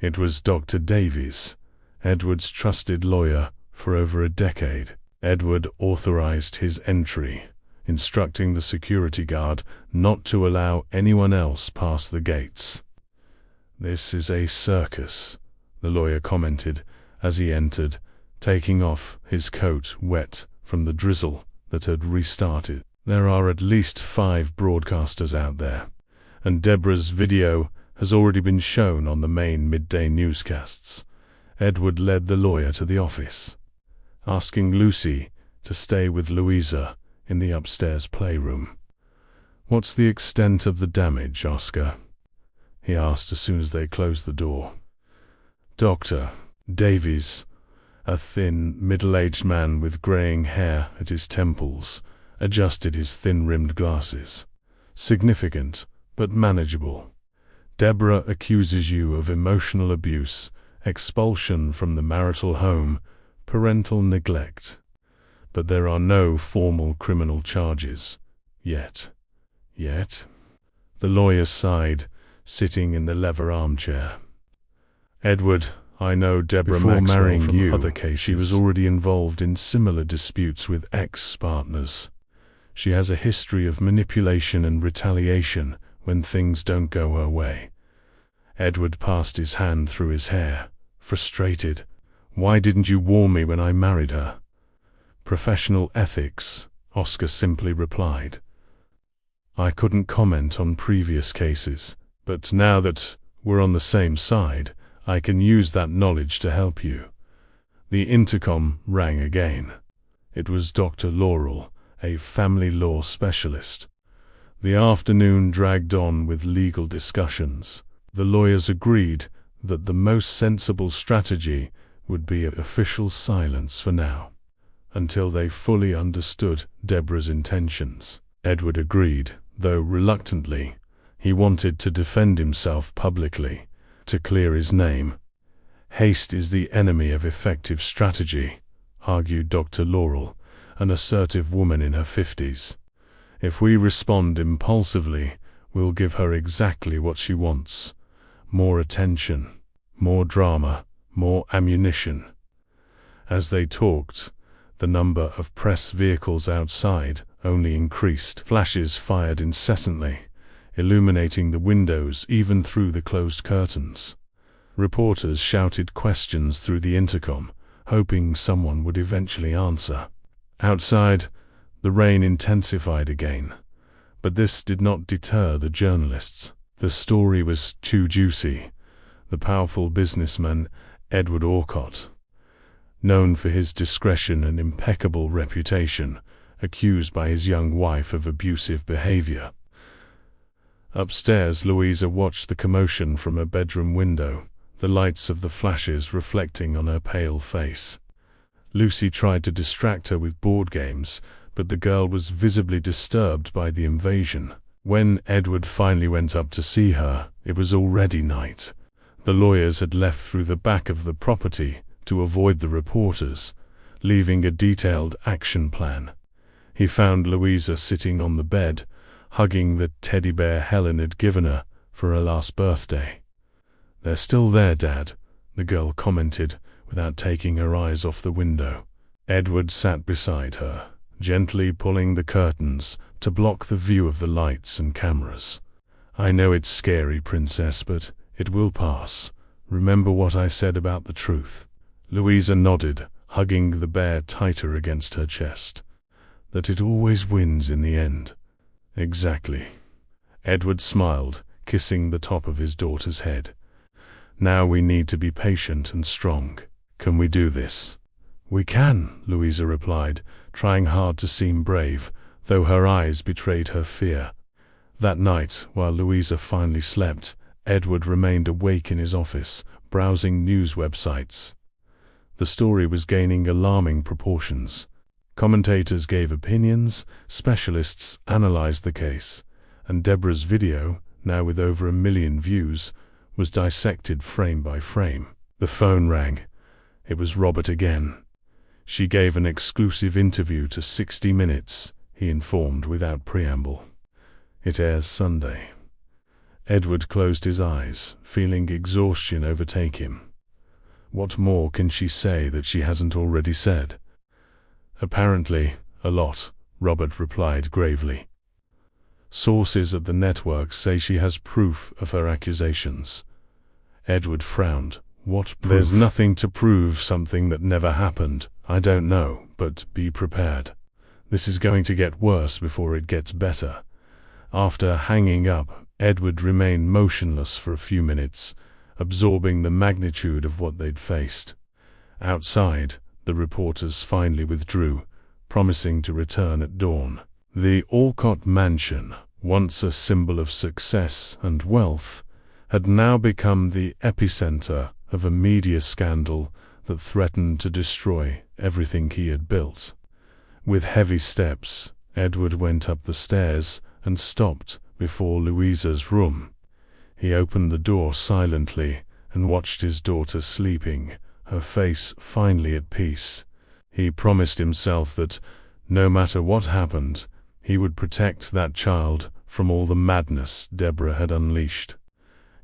It was Dr. Davies, Edward's trusted lawyer for over a decade. Edward authorized his entry, instructing the security guard not to allow anyone else past the gates. "This is a circus," the lawyer commented as he entered, taking off his coat wet from the drizzle that had restarted. "There are at least 5 broadcasters out there, and Deborah's video has already been shown on the main midday newscasts. Edward led the lawyer to the office, asking Lucy to stay with Louisa in the upstairs playroom. "What's the extent of the damage, Oscar?" he asked as soon as they closed the door. Dr. Davies, a thin, middle-aged man with graying hair at his temples, adjusted his thin-rimmed glasses. "Significant, but manageable. Deborah accuses you of emotional abuse, expulsion from the marital home, parental neglect. But there are no formal criminal charges. Yet. Yet?" The lawyer sighed, sitting in the leather armchair. "Edward, I know Deborah Before Maxwell marrying from you, other cases. She was already involved in similar disputes with ex-partners. She has a history of manipulation and retaliation when things don't go her way." Edward passed his hand through his hair, frustrated. "Why didn't you warn me when I married her?" "Professional ethics," Oscar simply replied. "I couldn't comment on previous cases, but now that we're on the same side, I can use that knowledge to help you." The intercom rang again. It was Dr. Laurel, a family law specialist. The afternoon dragged on with legal discussions. The lawyers agreed that the most sensible strategy would be official silence for now, until they fully understood Deborah's intentions. Edward agreed, though reluctantly. He wanted to defend himself publicly, to clear his name. "Haste is the enemy of effective strategy," argued Dr. Laurel, an assertive woman in her 50s. "If we respond impulsively, we'll give her exactly what she wants. More attention, more drama, more ammunition." As they talked, the number of press vehicles outside only increased. Flashes fired incessantly, illuminating the windows even through the closed curtains. Reporters shouted questions through the intercom, hoping someone would eventually answer. Outside, the rain intensified again, but this did not deter the journalists. The story was too juicy. The powerful businessman, Edward Orcott, known for his discretion and impeccable reputation, accused by his young wife of abusive behavior. Upstairs, Louisa watched the commotion from her bedroom window, the lights of the flashes reflecting on her pale face. Lucy tried to distract her with board games, but the girl was visibly disturbed by the invasion. When Edward finally went up to see her, it was already night. The lawyers had left through the back of the property to avoid the reporters, leaving a detailed action plan. He found Louisa sitting on the bed, hugging the teddy bear Helen had given her for her last birthday. "They're still there, Dad," the girl commented, without taking her eyes off the window. Edward sat beside her, gently pulling the curtains to block the view of the lights and cameras. "I know it's scary, Princess, but it will pass. Remember what I said about the truth." Louisa nodded, hugging the bear tighter against her chest. "That it always wins in the end." "Exactly." Edward smiled, kissing the top of his daughter's head. "Now we need to be patient and strong. Can we do this?" "We can," Louisa replied, trying hard to seem brave, though her eyes betrayed her fear. That night, while Louisa finally slept, Edward remained awake in his office, browsing news websites. The story was gaining alarming proportions. Commentators gave opinions, specialists analyzed the case, and Deborah's video, now with over 1 million views, was dissected frame by frame. The phone rang. It was Robert again. "She gave an exclusive interview to 60 Minutes, he informed without preamble. "It airs Sunday." Edward closed his eyes, feeling exhaustion overtake him. What more can she say that she hasn't already said? "Apparently, a lot," Robert replied gravely. "Sources at the network say she has proof of her accusations." Edward frowned. "What proof?" "There's nothing to prove something that never happened. I don't know, but be prepared. This is going to get worse before it gets better." After hanging up, Edward remained motionless for a few minutes, absorbing the magnitude of what they'd faced. Outside, the reporters finally withdrew, promising to return at dawn. The Alcott mansion, once a symbol of success and wealth, had now become the epicenter of a media scandal that threatened to destroy everything he had built. With heavy steps, Edward went up the stairs and stopped before Louisa's room. He opened the door silently and watched his daughter sleeping, her face finally at peace. He promised himself that, no matter what happened, he would protect that child from all the madness Deborah had unleashed.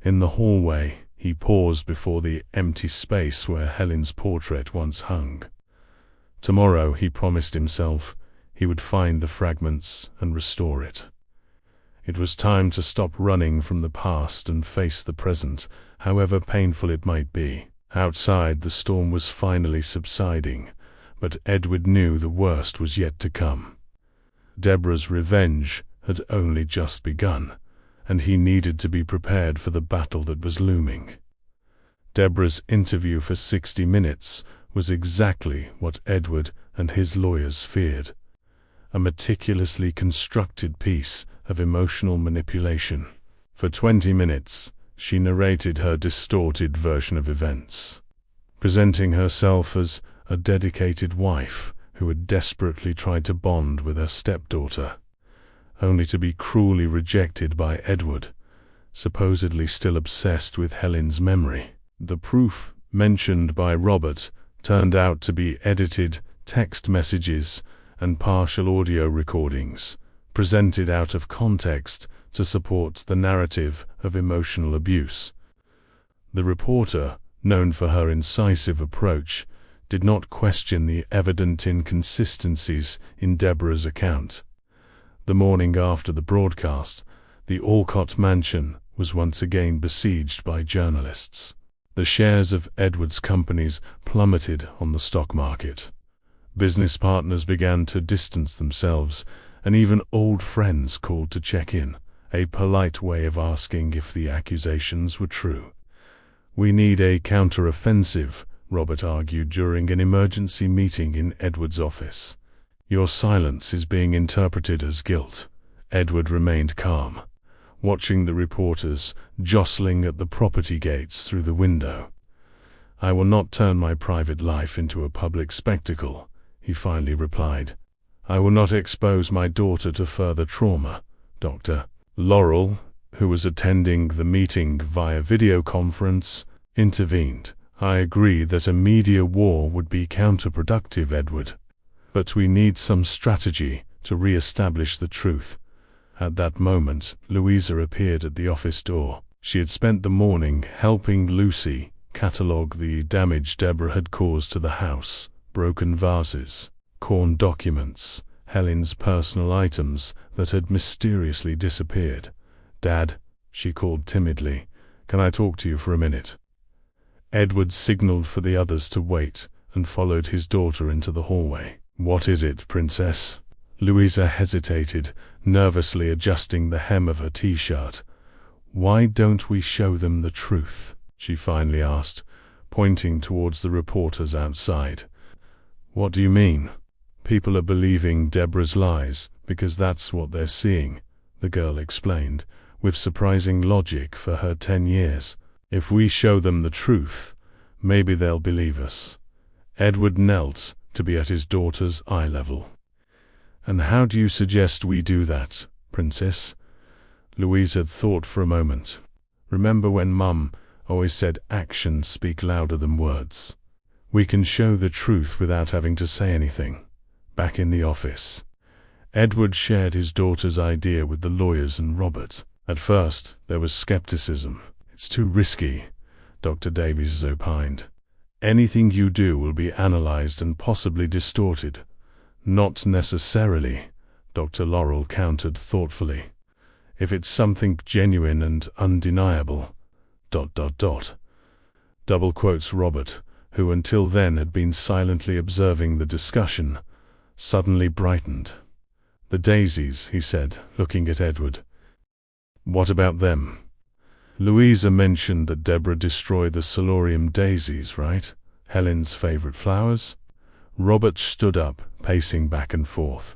In the hallway, he paused before the empty space where Helen's portrait once hung. Tomorrow, he promised himself, he would find the fragments and restore it. It was time to stop running from the past and face the present, however painful it might be. Outside, the storm was finally subsiding, but Edward knew the worst was yet to come. Deborah's revenge had only just begun, and he needed to be prepared for the battle that was looming. Deborah's interview for 60 Minutes was exactly what Edward and his lawyers feared: a meticulously constructed piece of emotional manipulation. For 20 minutes, she narrated her distorted version of events, presenting herself as a dedicated wife who had desperately tried to bond with her stepdaughter, only to be cruelly rejected by Edward, supposedly still obsessed with Helen's memory. The proof mentioned by Robert turned out to be edited text messages and partial audio recordings, presented out of context to support the narrative of emotional abuse. The reporter, known for her incisive approach, did not question the evident inconsistencies in Deborah's account. The morning after the broadcast, the Alcott mansion was once again besieged by journalists. The shares of Edward's companies plummeted on the stock market. Business partners began to distance themselves, and even old friends called to check in, a polite way of asking if the accusations were true. "We need a counter-offensive," Robert argued during an emergency meeting in Edward's office. "Your silence is being interpreted as guilt." Edward remained calm, watching the reporters jostling at the property gates through the window. "I will not turn my private life into a public spectacle," he finally replied. "I will not expose my daughter to further trauma." Dr. Laurel, who was attending the meeting via video conference, intervened. "I agree that a media war would be counterproductive, Edward. But we need some strategy to re-establish the truth." At that moment, Louisa appeared at the office door. She had spent the morning helping Lucy catalogue the damage Deborah had caused to the house: broken vases, torn documents, Helen's personal items that had mysteriously disappeared. "Dad," she called timidly, "can I talk to you for a minute?" Edward signaled for the others to wait and followed his daughter into the hallway. "What is it, Princess?" Louisa hesitated, nervously adjusting the hem of her t-shirt. "Why don't we show them the truth?" she finally asked, pointing towards the reporters outside. "What do you mean?" "People are believing Deborah's lies because that's what they're seeing," the girl explained, with surprising logic for her 10 years. "If we show them the truth, maybe they'll believe us." Edward knelt to be at his daughter's eye level. "And how do you suggest we do that, Princess?" Louisa thought for a moment. "Remember when Mum always said actions speak louder than words? We can show the truth without having to say anything." Back in the office, Edward shared his daughter's idea with the lawyers and Robert. At first, there was skepticism. "It's too risky," Dr. Davies opined. "Anything you do will be analyzed and possibly distorted." "Not necessarily," Dr. Laurel countered thoughtfully. "If it's something genuine and undeniable. ... Double quotes Robert, who until then had been silently observing the discussion, suddenly brightened. "The daisies," he said, looking at Edward. "What about them?" Louisa mentioned that Deborah destroyed the solarium daisies, right? Helen's favorite flowers? Robert stood up, pacing back and forth.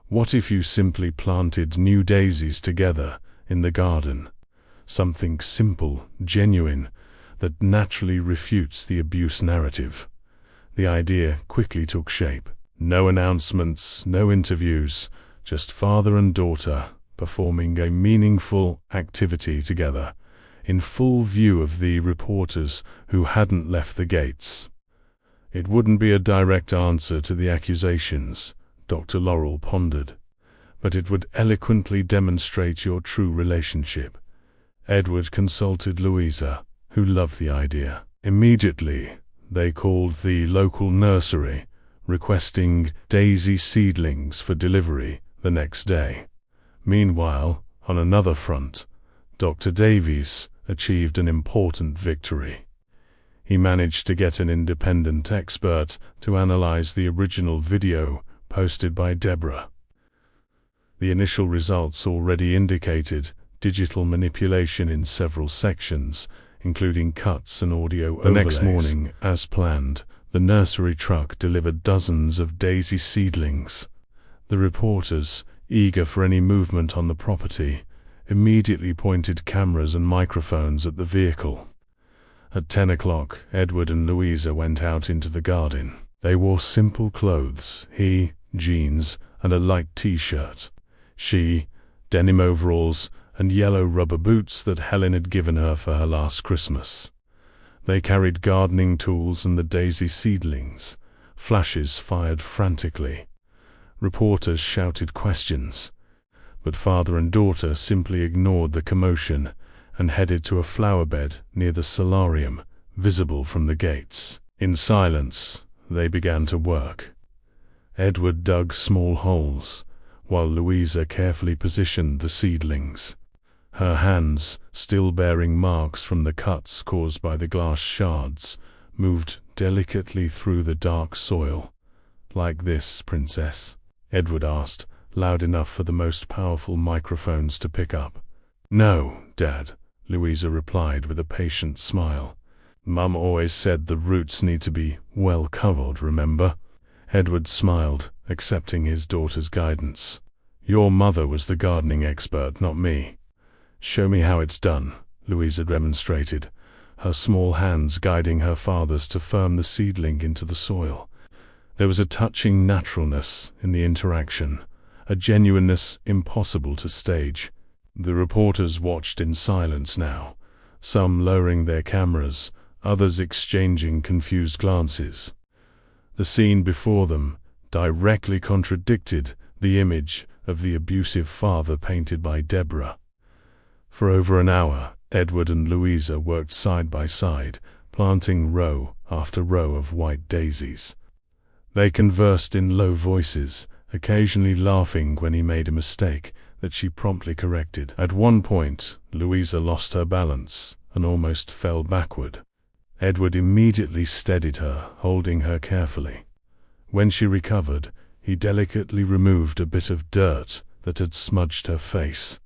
What if you simply planted new daisies together in the garden? Something simple, genuine, that naturally refutes the abuse narrative. The idea quickly took shape. No announcements, no interviews, just father and daughter performing a meaningful activity together, in full view of the reporters who hadn't left the gates. It wouldn't be a direct answer to the accusations, Dr. Laurel pondered, but it would eloquently demonstrate your true relationship. Edward consulted Louisa, who loved the idea. Immediately, they called the local nursery, requesting daisy seedlings for delivery the next day. Meanwhile, on another front, Dr. Davies achieved an important victory. He managed to get an independent expert to analyze the original video posted by Deborah. The initial results already indicated digital manipulation in several sections, including cuts and audio overlays. The next morning, as planned, the nursery truck delivered dozens of daisy seedlings. The reporters, eager for any movement on the property, immediately pointed cameras and microphones at the vehicle. At 10 o'clock, Edward and Louisa went out into the garden. They wore simple clothes, he, jeans, and a light t-shirt. She, denim overalls, and yellow rubber boots that Helen had given her for her last Christmas. They carried gardening tools and the daisy seedlings. Flashes fired frantically. Reporters shouted questions, but father and daughter simply ignored the commotion and headed to a flower bed near the solarium, visible from the gates. In silence, they began to work. Edward dug small holes, while Louisa carefully positioned the seedlings. Her hands, still bearing marks from the cuts caused by the glass shards, moved delicately through the dark soil. "Like this, Princess?" Edward asked, loud enough for the most powerful microphones to pick up. "No, Dad," Louisa replied with a patient smile. "Mum always said the roots need to be well covered, remember?" Edward smiled, accepting his daughter's guidance. "Your mother was the gardening expert, not me." "Show me how it's done," Louisa demonstrated, her small hands guiding her father's to firm the seedling into the soil. There was a touching naturalness in the interaction, a genuineness impossible to stage. The reporters watched in silence now, some lowering their cameras, others exchanging confused glances. The scene before them directly contradicted the image of the abusive father painted by Deborah. For over an hour, Edward and Louisa worked side by side, planting row after row of white daisies. They conversed in low voices, occasionally laughing when he made a mistake that she promptly corrected. At one point, Louisa lost her balance and almost fell backward. Edward immediately steadied her, holding her carefully. When she recovered, he delicately removed a bit of dirt that had smudged her face.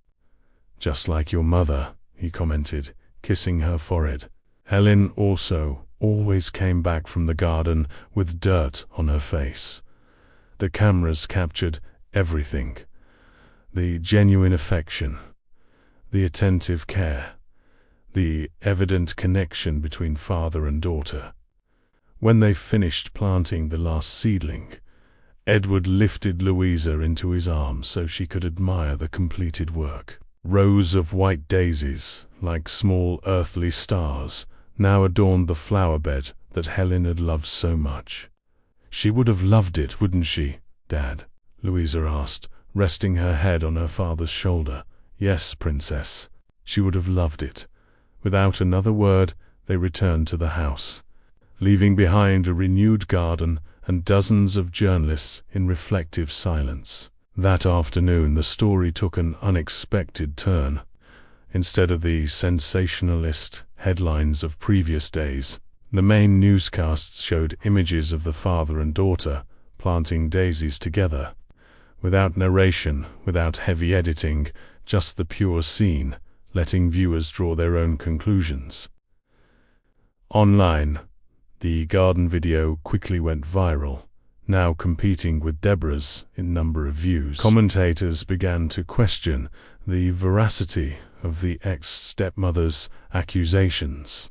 "Just like your mother," he commented, kissing her forehead. Helen also always came back from the garden with dirt on her face. The cameras captured everything. The genuine affection, the attentive care, the evident connection between father and daughter. When they finished planting the last seedling, Edward lifted Louisa into his arms so she could admire the completed work. Rows of white daisies, like small earthly stars, now adorned the flower bed that Helen had loved so much. "She would have loved it, wouldn't she, Dad?" Louisa asked, resting her head on her father's shoulder. "Yes, Princess, she would have loved it." Without another word, they returned to the house, leaving behind a renewed garden and dozens of journalists in reflective silence. That afternoon, the story took an unexpected turn. Instead of the sensationalist headlines of previous days, the main newscasts showed images of the father and daughter planting daisies together. Without narration, without heavy editing, just the pure scene, letting viewers draw their own conclusions. Online, the garden video quickly went viral, now competing with Deborah's in number of views. Commentators began to question the veracity of the ex-stepmother's accusations.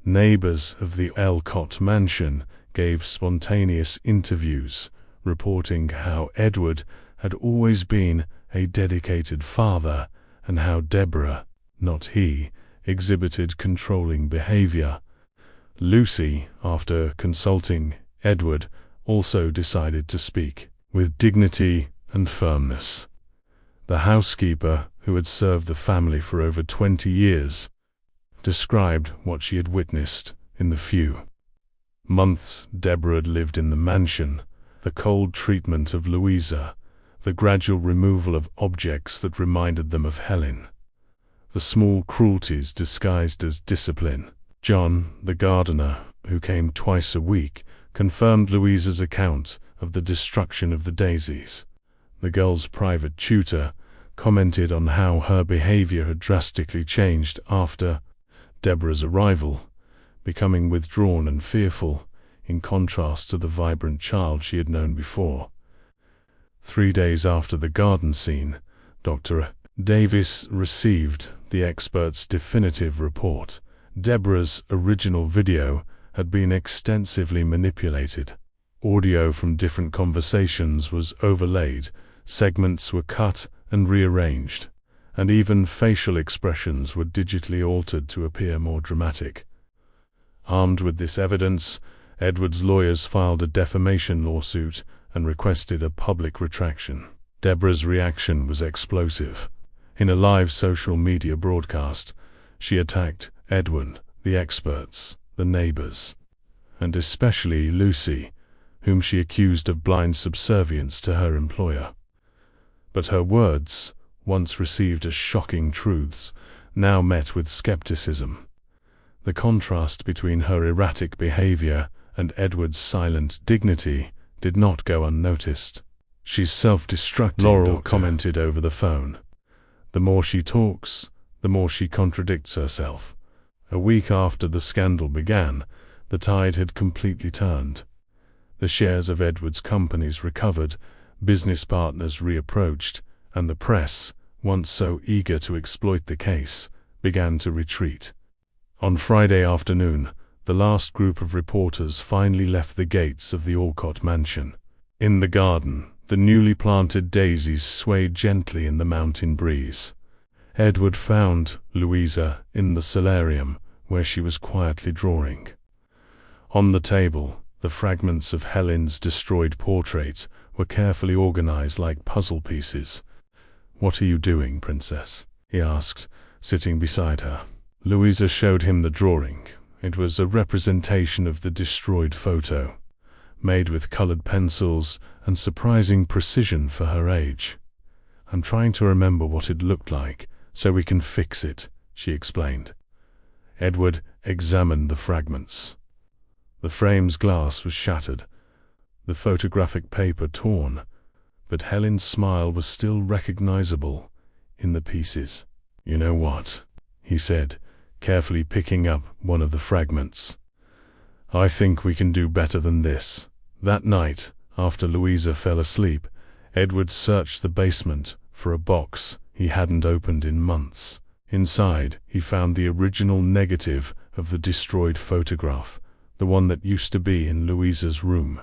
Neighbors of the Awoke mansion gave spontaneous interviews, reporting how Edward had always been a dedicated father and how Deborah, not he, exhibited controlling behavior. Lucy, after consulting Edward, also decided to speak with dignity and firmness. The housekeeper, who had served the family for over 20 years, described what she had witnessed in the few months Deborah had lived in the mansion: the cold treatment of Louisa, the gradual removal of objects that reminded them of Helen, the small cruelties disguised as discipline. John, the gardener, who came twice a week, confirmed Louisa's account of the destruction of the daisies. The girl's private tutor commented on how her behavior had drastically changed after Deborah's arrival, becoming withdrawn and fearful, in contrast to the vibrant child she had known before. 3 days after the garden scene, Dr. Davis received the expert's definitive report. Deborah's original video had been extensively manipulated. Audio from different conversations was overlaid, segments were cut and rearranged, and even facial expressions were digitally altered to appear more dramatic. Armed with this evidence, Edward's lawyers filed a defamation lawsuit and requested a public retraction. Deborah's reaction was explosive. In a live social media broadcast, she attacked Edward, the experts, the neighbors, and especially Lucy, whom she accused of blind subservience to her employer. But her words, once received as shocking truths, now met with skepticism. The contrast between her erratic behavior and Edward's silent dignity did not go unnoticed. "She's self-destructing," Laurel commented over the phone. "The more she talks, the more she contradicts herself." A week after the scandal began, the tide had completely turned. The shares of Edward's companies recovered, business partners reapproached, and the press, once so eager to exploit the case, began to retreat. On Friday afternoon, the last group of reporters finally left the gates of the Awoke mansion. In the garden, the newly planted daisies swayed gently in the mountain breeze. Edward found Louisa in the solarium, where she was quietly drawing. On the table, the fragments of Helen's destroyed portrait were carefully organized like puzzle pieces. "What are you doing, Princess?" he asked, sitting beside her. Louisa showed him the drawing. It was a representation of the destroyed photo, made with colored pencils and surprising precision for her age. "I'm trying to remember what it looked like, so we can fix it," she explained. Edward examined the fragments. The frame's glass was shattered, the photographic paper torn, but Helen's smile was still recognizable in the pieces. "You know what?" he said, carefully picking up one of the fragments. "I think we can do better than this." That night, after Louisa fell asleep, Edward searched the basement for a box he hadn't opened in months. Inside, he found the original negative of the destroyed photograph, the one that used to be in Louisa's room,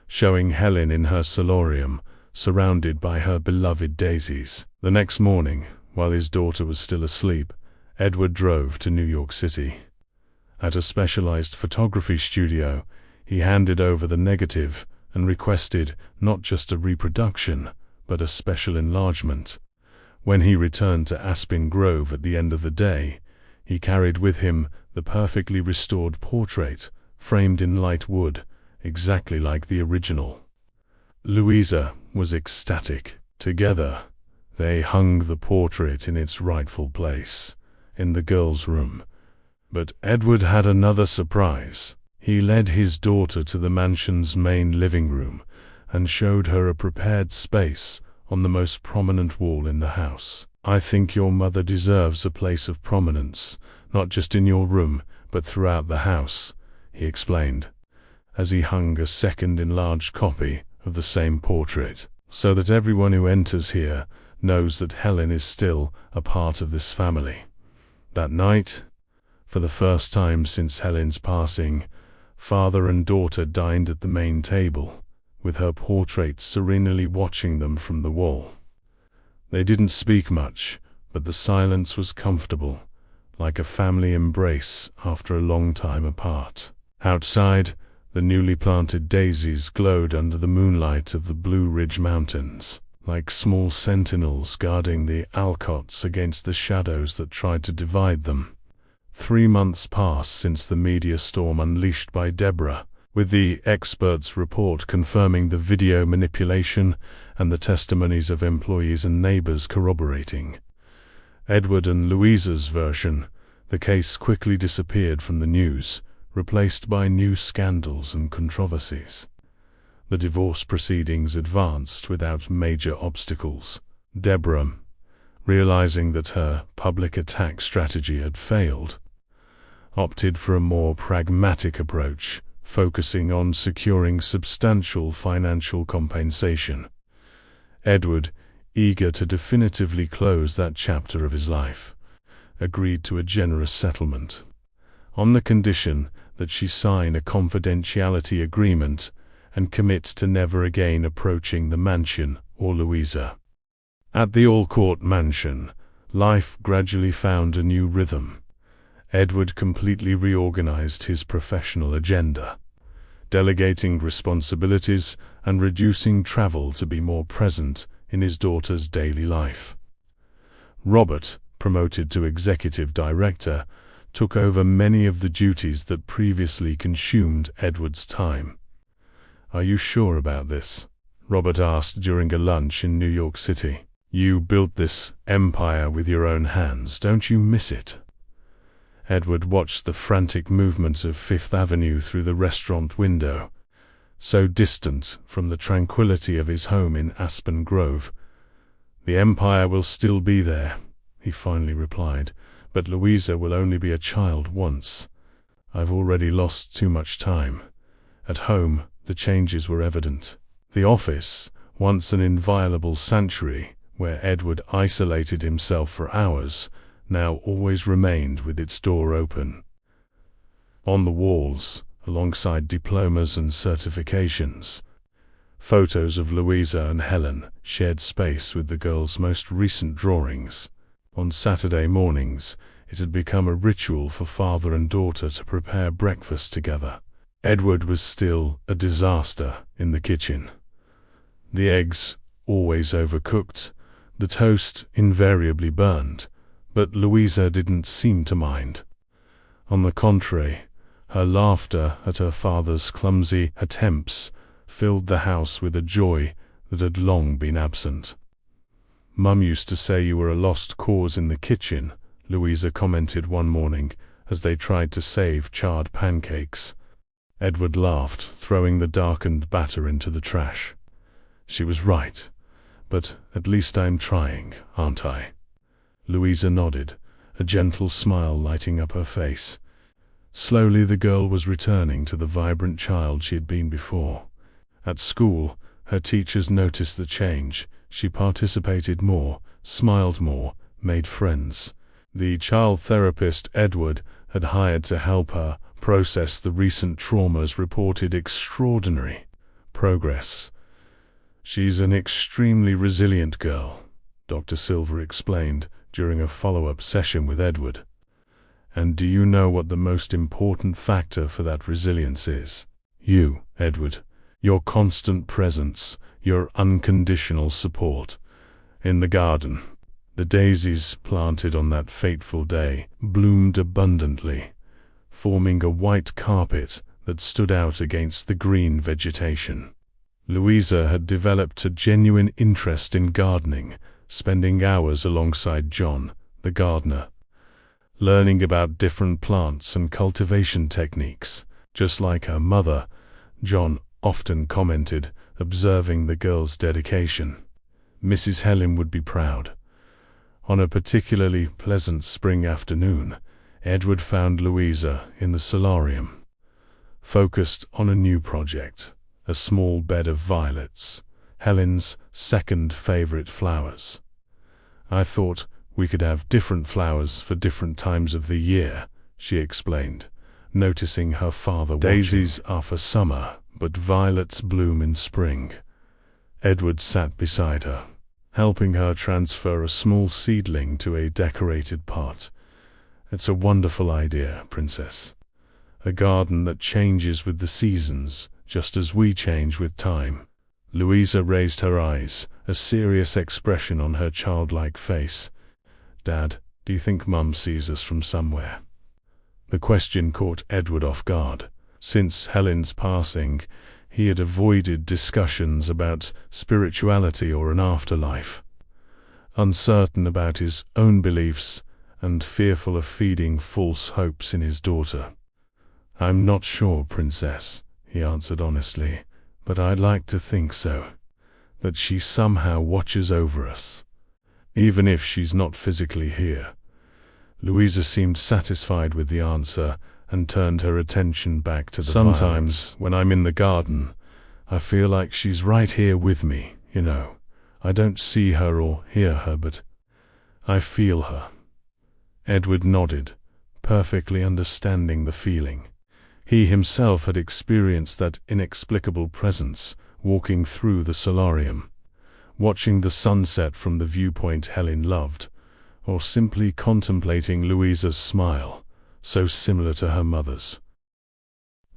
showing Helen in her solarium, surrounded by her beloved daisies. The next morning, while his daughter was still asleep, Edward drove to New York City. At a specialized photography studio, he handed over the negative and requested not just a reproduction, but a special enlargement. When he returned to Aspen Grove at the end of the day, he carried with him the perfectly restored portrait, framed in light wood, exactly like the original. Louisa was ecstatic. Together, they hung the portrait in its rightful place, in the girl's room. But Edward had another surprise. He led his daughter to the mansion's main living room and showed her a prepared space on the most prominent wall in the house. "I think your mother deserves a place of prominence, not just in your room, but throughout the house," he explained, as he hung a second enlarged copy of the same portrait, "so that everyone who enters here knows that Helen is still a part of this family." That night, for the first time since Helen's passing, father and daughter dined at the main table, with her portrait serenely watching them from the wall. They didn't speak much, but the silence was comfortable, like a family embrace after a long time apart. Outside, the newly planted daisies glowed under the moonlight of the Blue Ridge Mountains, like small sentinels guarding the Alcots against the shadows that tried to divide them. 3 months passed since the media storm unleashed by Deborah, with the experts' report confirming the video manipulation and the testimonies of employees and neighbors corroborating Edward and Louisa's version. The case quickly disappeared from the news, replaced by new scandals and controversies. The divorce proceedings advanced without major obstacles. Deborah, realizing that her public attack strategy had failed, opted for a more pragmatic approach, focusing on securing substantial financial compensation. Edward, eager to definitively close that chapter of his life, agreed to a generous settlement, on the condition that she sign a confidentiality agreement and commit to never again approaching the mansion or Louisa. At the Allcourt mansion, life gradually found a new rhythm. Edward completely reorganized his professional agenda, delegating responsibilities and reducing travel to be more present in his daughter's daily life. Robert, promoted to executive director, took over many of the duties that previously consumed Edward's time. "Are you sure about this?" Robert asked during a lunch in New York City. "You built this empire with your own hands, don't you miss it?" Edward watched the frantic movement of Fifth Avenue through the restaurant window, so distant from the tranquility of his home in Aspen Grove. "The empire will still be there," he finally replied, "but Louisa will only be a child once. I've already lost too much time." At home, the changes were evident. The office, once an inviolable sanctuary where Edward isolated himself for hours, now always remained with its door open. On the walls, alongside diplomas and certifications, photos of Louisa and Helen shared space with the girls' most recent drawings. On Saturday mornings, it had become a ritual for father and daughter to prepare breakfast together. Edward was still a disaster in the kitchen. The eggs, always overcooked, the toast invariably burned, but Louisa didn't seem to mind. On the contrary, her laughter at her father's clumsy attempts filled the house with a joy that had long been absent. "Mum used to say you were a lost cause in the kitchen," Louisa commented one morning as they tried to save charred pancakes. Edward laughed, throwing the darkened batter into the trash. "She was right, but at least I'm trying, aren't I?" Louisa nodded, a gentle smile lighting up her face. Slowly the girl was returning to the vibrant child she had been before. At school, her teachers noticed the change. She participated more, smiled more, made friends. The child therapist Edward had hired to help her process the recent traumas reported extraordinary progress. "She's an extremely resilient girl," Dr. Silver explained during a follow-up session with Edward. "And do you know what the most important factor for that resilience is? You, Edward. Your constant presence, your unconditional support. In the garden, the daisies planted on that fateful day bloomed abundantly, forming a white carpet that stood out against the green vegetation. Louisa had developed a genuine interest in gardening, spending hours alongside John, the gardener, learning about different plants and cultivation techniques. Just like her mother, John often commented, observing the girl's dedication. "Mrs. Helen would be proud. On a particularly pleasant spring afternoon, Edward found Louisa in the solarium, focused on a new project, a small bed of violets, Helen's second favorite flowers. "I thought we could have different flowers for different times of the year," she explained, noticing her father watching. "Daisies are for summer, but violets bloom in spring." Edward sat beside her, helping her transfer a small seedling to a decorated pot. "It's a wonderful idea, Princess. A garden that changes with the seasons, just as we change with time." Louisa raised her eyes, a serious expression on her childlike face. "Dad, do you think Mum sees us from somewhere?" The question caught Edward off guard. Since Helen's passing, he had avoided discussions about spirituality or an afterlife. Uncertain about his own beliefs and fearful of feeding false hopes in his daughter. "I'm not sure, Princess," he answered honestly, "but I'd like to think so. That she somehow watches over us, even if she's not physically here." Louisa seemed satisfied with the answer and turned her attention back to the violets. "Sometimes, when I'm in the garden, I feel like she's right here with me, you know. I don't see her or hear her, but I feel her." Edward nodded, perfectly understanding the feeling. He himself had experienced that inexplicable presence walking through the solarium, watching the sunset from the viewpoint Helen loved, or simply contemplating Louisa's smile, so similar to her mother's.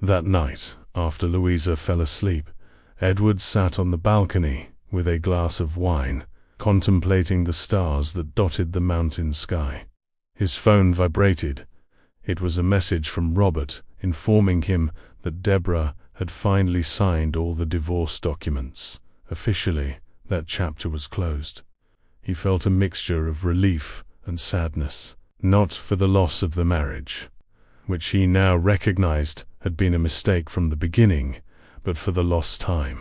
That night, after Louisa fell asleep, Edward sat on the balcony with a glass of wine, contemplating the stars that dotted the mountain sky. His phone vibrated. It was a message from Robert, informing him that Deborah had finally signed all the divorce documents. Officially, that chapter was closed. He felt a mixture of relief and sadness, not for the loss of the marriage, which he now recognized had been a mistake from the beginning, but for the lost time.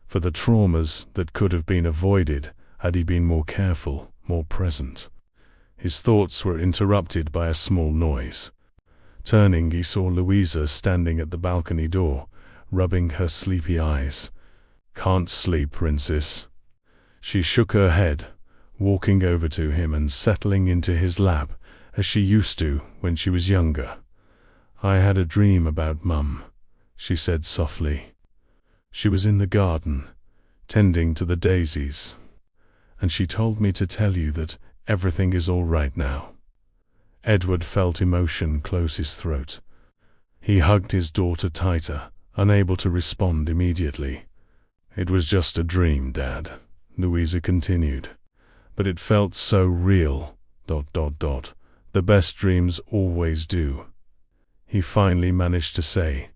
For the traumas that could have been avoided had he been more careful, more present. His thoughts were interrupted by a small noise. Turning, he saw Louisa standing at the balcony door, rubbing her sleepy eyes. "Can't sleep, Princess." She shook her head, walking over to him and settling into his lap, as she used to when she was younger. "I had a dream about Mum," she said softly. "She was in the garden, tending to the daisies, and she told me to tell you that everything is all right now." Edward felt emotion close his throat. He hugged his daughter tighter, unable to respond immediately. "It was just a dream, Dad," Louisa continued. "But it felt so real, ... The best dreams always do," he finally managed to say,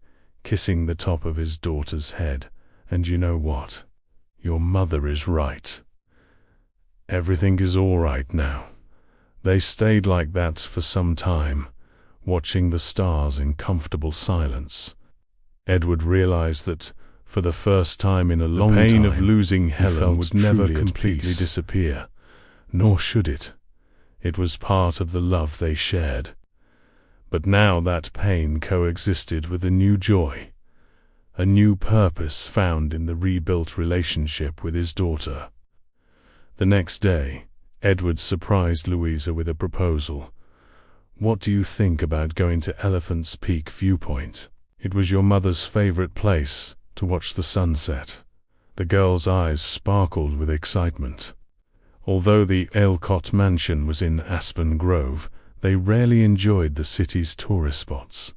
kissing the top of his daughter's head. "And you know what? Your mother is right. Everything is all right now." They stayed like that for some time, watching the stars in comfortable silence. Edward realized that, for the first time in a long time, the pain of losing Helen would never completely disappear, nor should it. It was part of the love they shared. But now that pain coexisted with a new joy, a new purpose found in the rebuilt relationship with his daughter. The next day, Edward surprised Louisa with a proposal. "What do you think about going to Elephant's Peak viewpoint? It was your mother's favorite place to watch the sunset." The girl's eyes sparkled with excitement. Although the Alcott mansion was in Aspen Grove, they rarely enjoyed the city's tourist spots.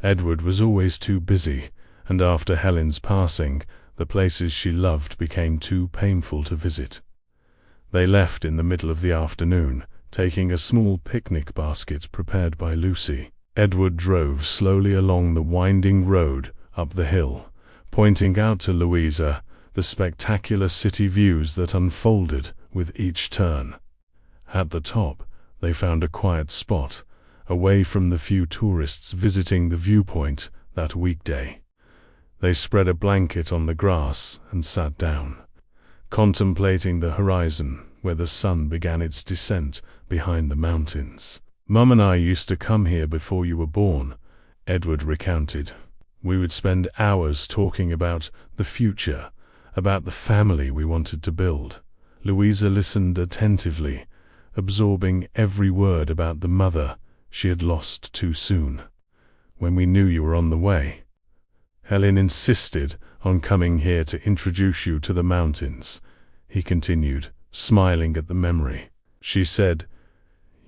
Edward was always too busy, and after Helen's passing, the places she loved became too painful to visit. They left in the middle of the afternoon, taking a small picnic basket prepared by Lucy. Edward drove slowly along the winding road up the hill, pointing out to Louisa the spectacular city views that unfolded with each turn. At the top, they found a quiet spot, away from the few tourists visiting the viewpoint that weekday. They spread a blanket on the grass and sat down, contemplating the horizon where the sun began its descent behind the mountains. Mum and I used to come here before you were born, Edward recounted. We would spend hours talking about the future, about the family we wanted to build. Louisa listened attentively, absorbing every word about the mother she had lost too soon. When we knew you were on the way, Helen insisted on coming here to introduce you to the mountains, he continued, smiling at the memory. She said,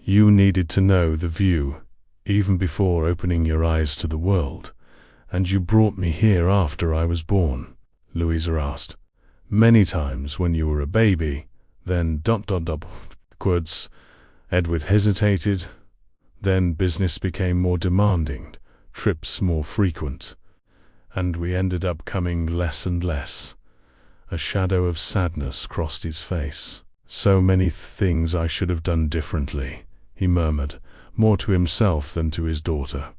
you needed to know the view, even before opening your eyes to the world, and you brought me here after I was born, Louisa asked. Many times when you were a baby, then ... Quotes. Edward hesitated. Then business became more demanding, trips more frequent, and we ended up coming less and less. A shadow of sadness crossed his face. So many things I should have done differently, he murmured, more to himself than to his daughter.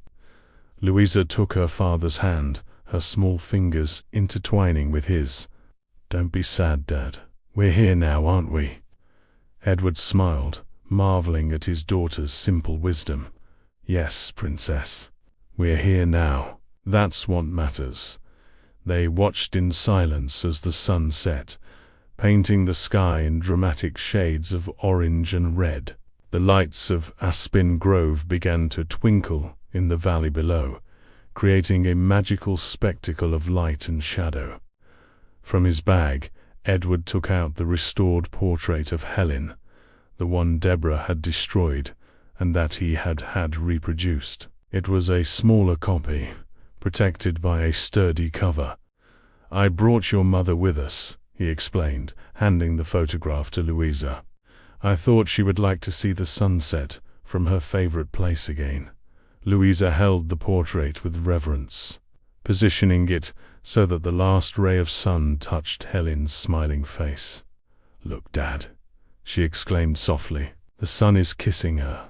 Louisa took her father's hand, her small fingers intertwining with his. Don't be sad, Dad. We're here now, aren't we? Edward smiled, marveling at his daughter's simple wisdom. Yes, Princess. We're here now. That's what matters. They watched in silence as the sun set, painting the sky in dramatic shades of orange and red. The lights of Aspen Grove began to twinkle in the valley below, creating a magical spectacle of light and shadow. From his bag, Edward took out the restored portrait of Helen, the one Deborah had destroyed and that he had reproduced. It was a smaller copy, protected by a sturdy cover. I brought your mother with us, he explained, handing the photograph to Louisa. I thought she would like to see the sunset from her favorite place again. Louisa held the portrait with reverence, positioning it so that the last ray of sun touched Helen's smiling face. Look, Dad, she exclaimed softly. The sun is kissing her.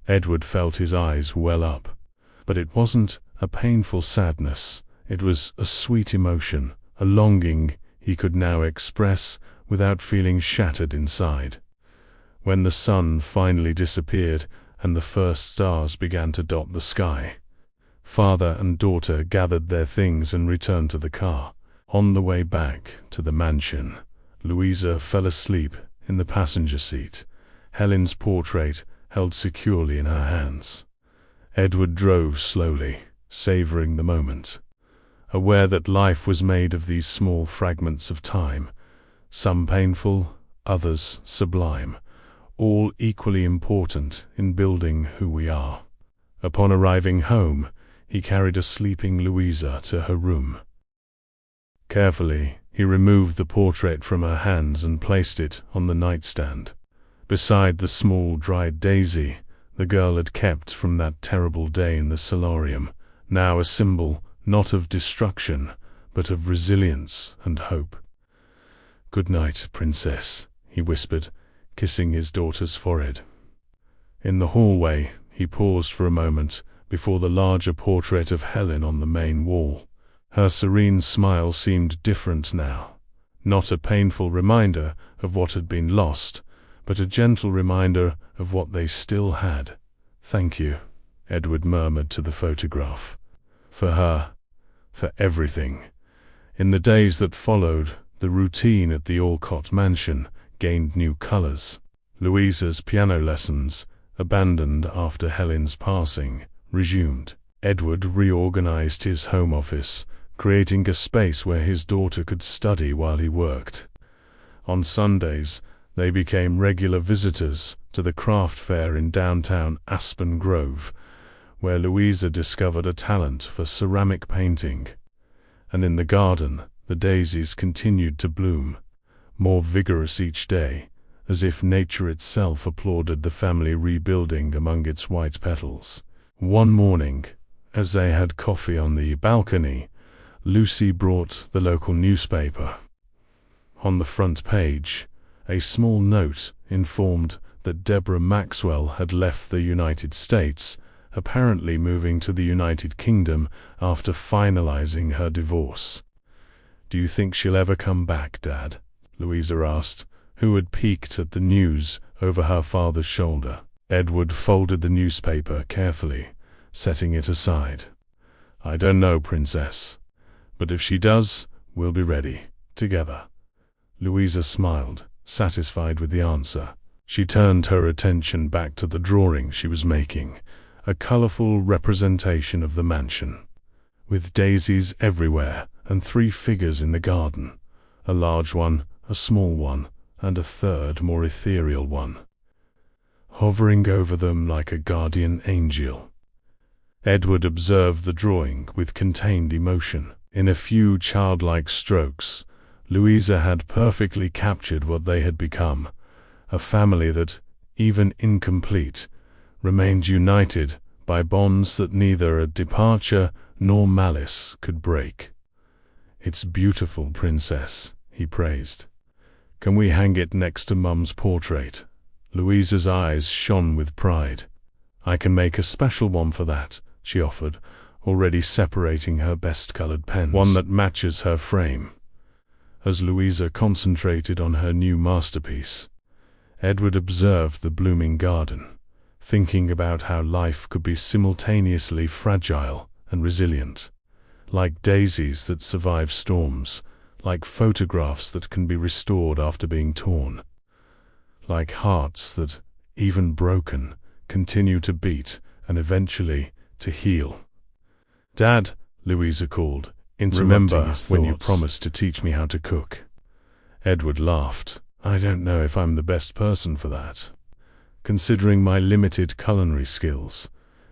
Edward felt his eyes well up. But it wasn't a painful sadness. It was a sweet emotion, a longing he could now express without feeling shattered inside. When the sun finally disappeared and the first stars began to dot the sky, father and daughter gathered their things and returned to the car. On the way back to the mansion, Louisa fell asleep in the passenger seat, Helen's portrait held securely in her hands. Edward drove slowly, savoring the moment, aware that life was made of these small fragments of time, some painful, others sublime, all equally important in building who we are. Upon arriving home, he carried a sleeping Louisa to her room. Carefully, he removed the portrait from her hands and placed it on the nightstand, beside the small dried daisy the girl had kept from that terrible day in the solarium, now a symbol not of destruction, but of resilience and hope. Good night, Princess, he whispered, kissing his daughter's forehead. In the hallway, he paused for a moment before the larger portrait of Helen on the main wall. Her serene smile seemed different now, not a painful reminder of what had been lost, but a gentle reminder of what they still had. Thank you, Edward murmured to the photograph. For her, for everything. In the days that followed, the routine at the Alcott mansion gained new colors. Louisa's piano lessons, abandoned after Helen's passing, resumed. Edward reorganized his home office, creating a space where his daughter could study while he worked. On Sundays, they became regular visitors to the craft fair in downtown Aspen Grove, where Louisa discovered a talent for ceramic painting. And in the garden, the daisies continued to bloom, more vigorous each day, as if nature itself applauded the family rebuilding among its white petals. One morning, as they had coffee on the balcony, Lucy brought the local newspaper. On the front page, a small note informed that Deborah Maxwell had left the United States, apparently moving to the United Kingdom after finalizing her divorce. Do you think she'll ever come back, Dad? Louisa asked, who had peeked at the news over her father's shoulder. Edward folded the newspaper carefully, setting it aside. "I don't know, Princess, but if she does, we'll be ready, together." Louisa smiled, satisfied with the answer. She turned her attention back to the drawing she was making, a colorful representation of the mansion, with daisies everywhere and 3 figures in the garden, a large one, a small one, and a third, more ethereal one, hovering over them like a guardian angel. Edward observed the drawing with contained emotion. In a few childlike strokes, Louisa had perfectly captured what they had become, a family that, even incomplete, remained united by bonds that neither a departure nor malice could break. "It's beautiful, Princess," he praised. "Can we hang it next to Mum's portrait?" Louisa's eyes shone with pride. "I can make a special one for that," she offered, already separating her best-colored pens. "One that matches her frame." As Louisa concentrated on her new masterpiece, Edward observed the blooming garden, thinking about how life could be simultaneously fragile and resilient, like daisies that survive storms, like photographs that can be restored after being torn, like hearts that, even broken, continue to beat and eventually to heal. "Dad," Louisa called, "remember when you promised to teach me how to cook?" Edward laughed. "I don't know if I'm the best person for that, considering my limited culinary skills."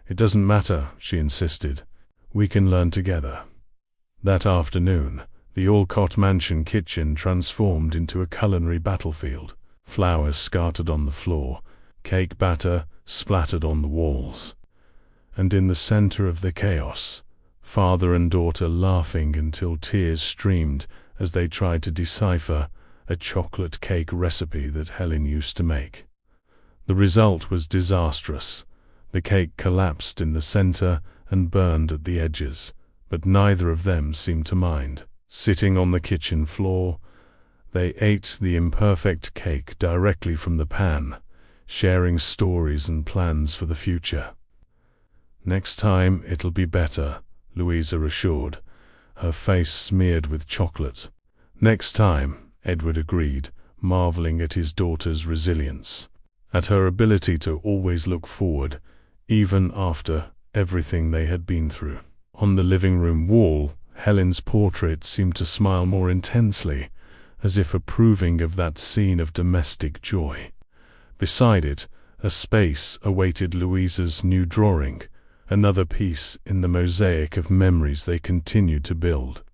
"It doesn't matter," she insisted. "We can learn together." That afternoon, the Alcott Mansion kitchen transformed into a culinary battlefield. Flowers scattered on the floor, cake batter splattered on the walls, and in the center of the chaos, father and daughter laughing until tears streamed as they tried to decipher a chocolate cake recipe that Helen used to make. The result was disastrous. The cake collapsed in the center and burned at the edges, but neither of them seemed to mind. Sitting on the kitchen floor, they ate the imperfect cake directly from the pan, sharing stories and plans for the future. "Next time it'll be better," Louisa assured, her face smeared with chocolate. "Next time," Edward agreed, marveling at his daughter's resilience, at her ability to always look forward, even after everything they had been through. On the living room wall, Helen's portrait seemed to smile more intensely, as if approving of that scene of domestic joy. Beside it, a space awaited Louisa's new drawing, another piece in the mosaic of memories they continued to build,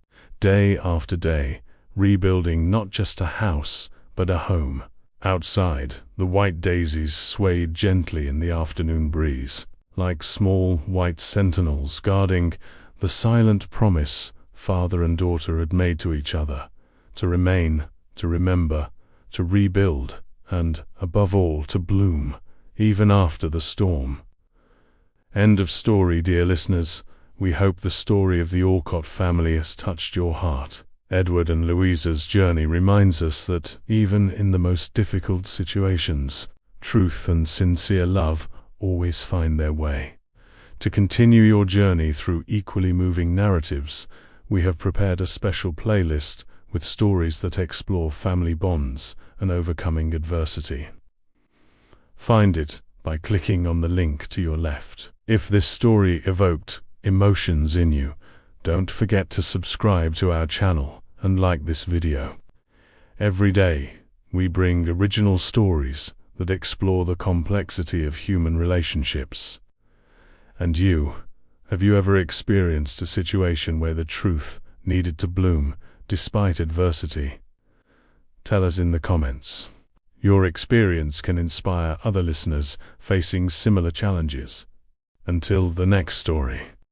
day after day, rebuilding not just a house, but a home. Outside, the white daisies swayed gently in the afternoon breeze, like small white sentinels guarding the silent promise father and daughter had made to each other, to remain, to remember, to rebuild, and, above all, to bloom, even after the storm. End of story, dear listeners. We hope the story of the Alcott family has touched your heart. Edward and Louisa's journey reminds us that, even in the most difficult situations, truth and sincere love always find their way. To continue your journey through equally moving narratives, we have prepared a special playlist with stories that explore family bonds and overcoming adversity. Find it by clicking on the link to your left. If this story evoked emotions in you, don't forget to subscribe to our channel and like this video. Every day, we bring original stories that explore the complexity of human relationships. And you, have you ever experienced a situation where the truth needed to bloom despite adversity? Tell us in the comments. Your experience can inspire other listeners facing similar challenges. Until the next story.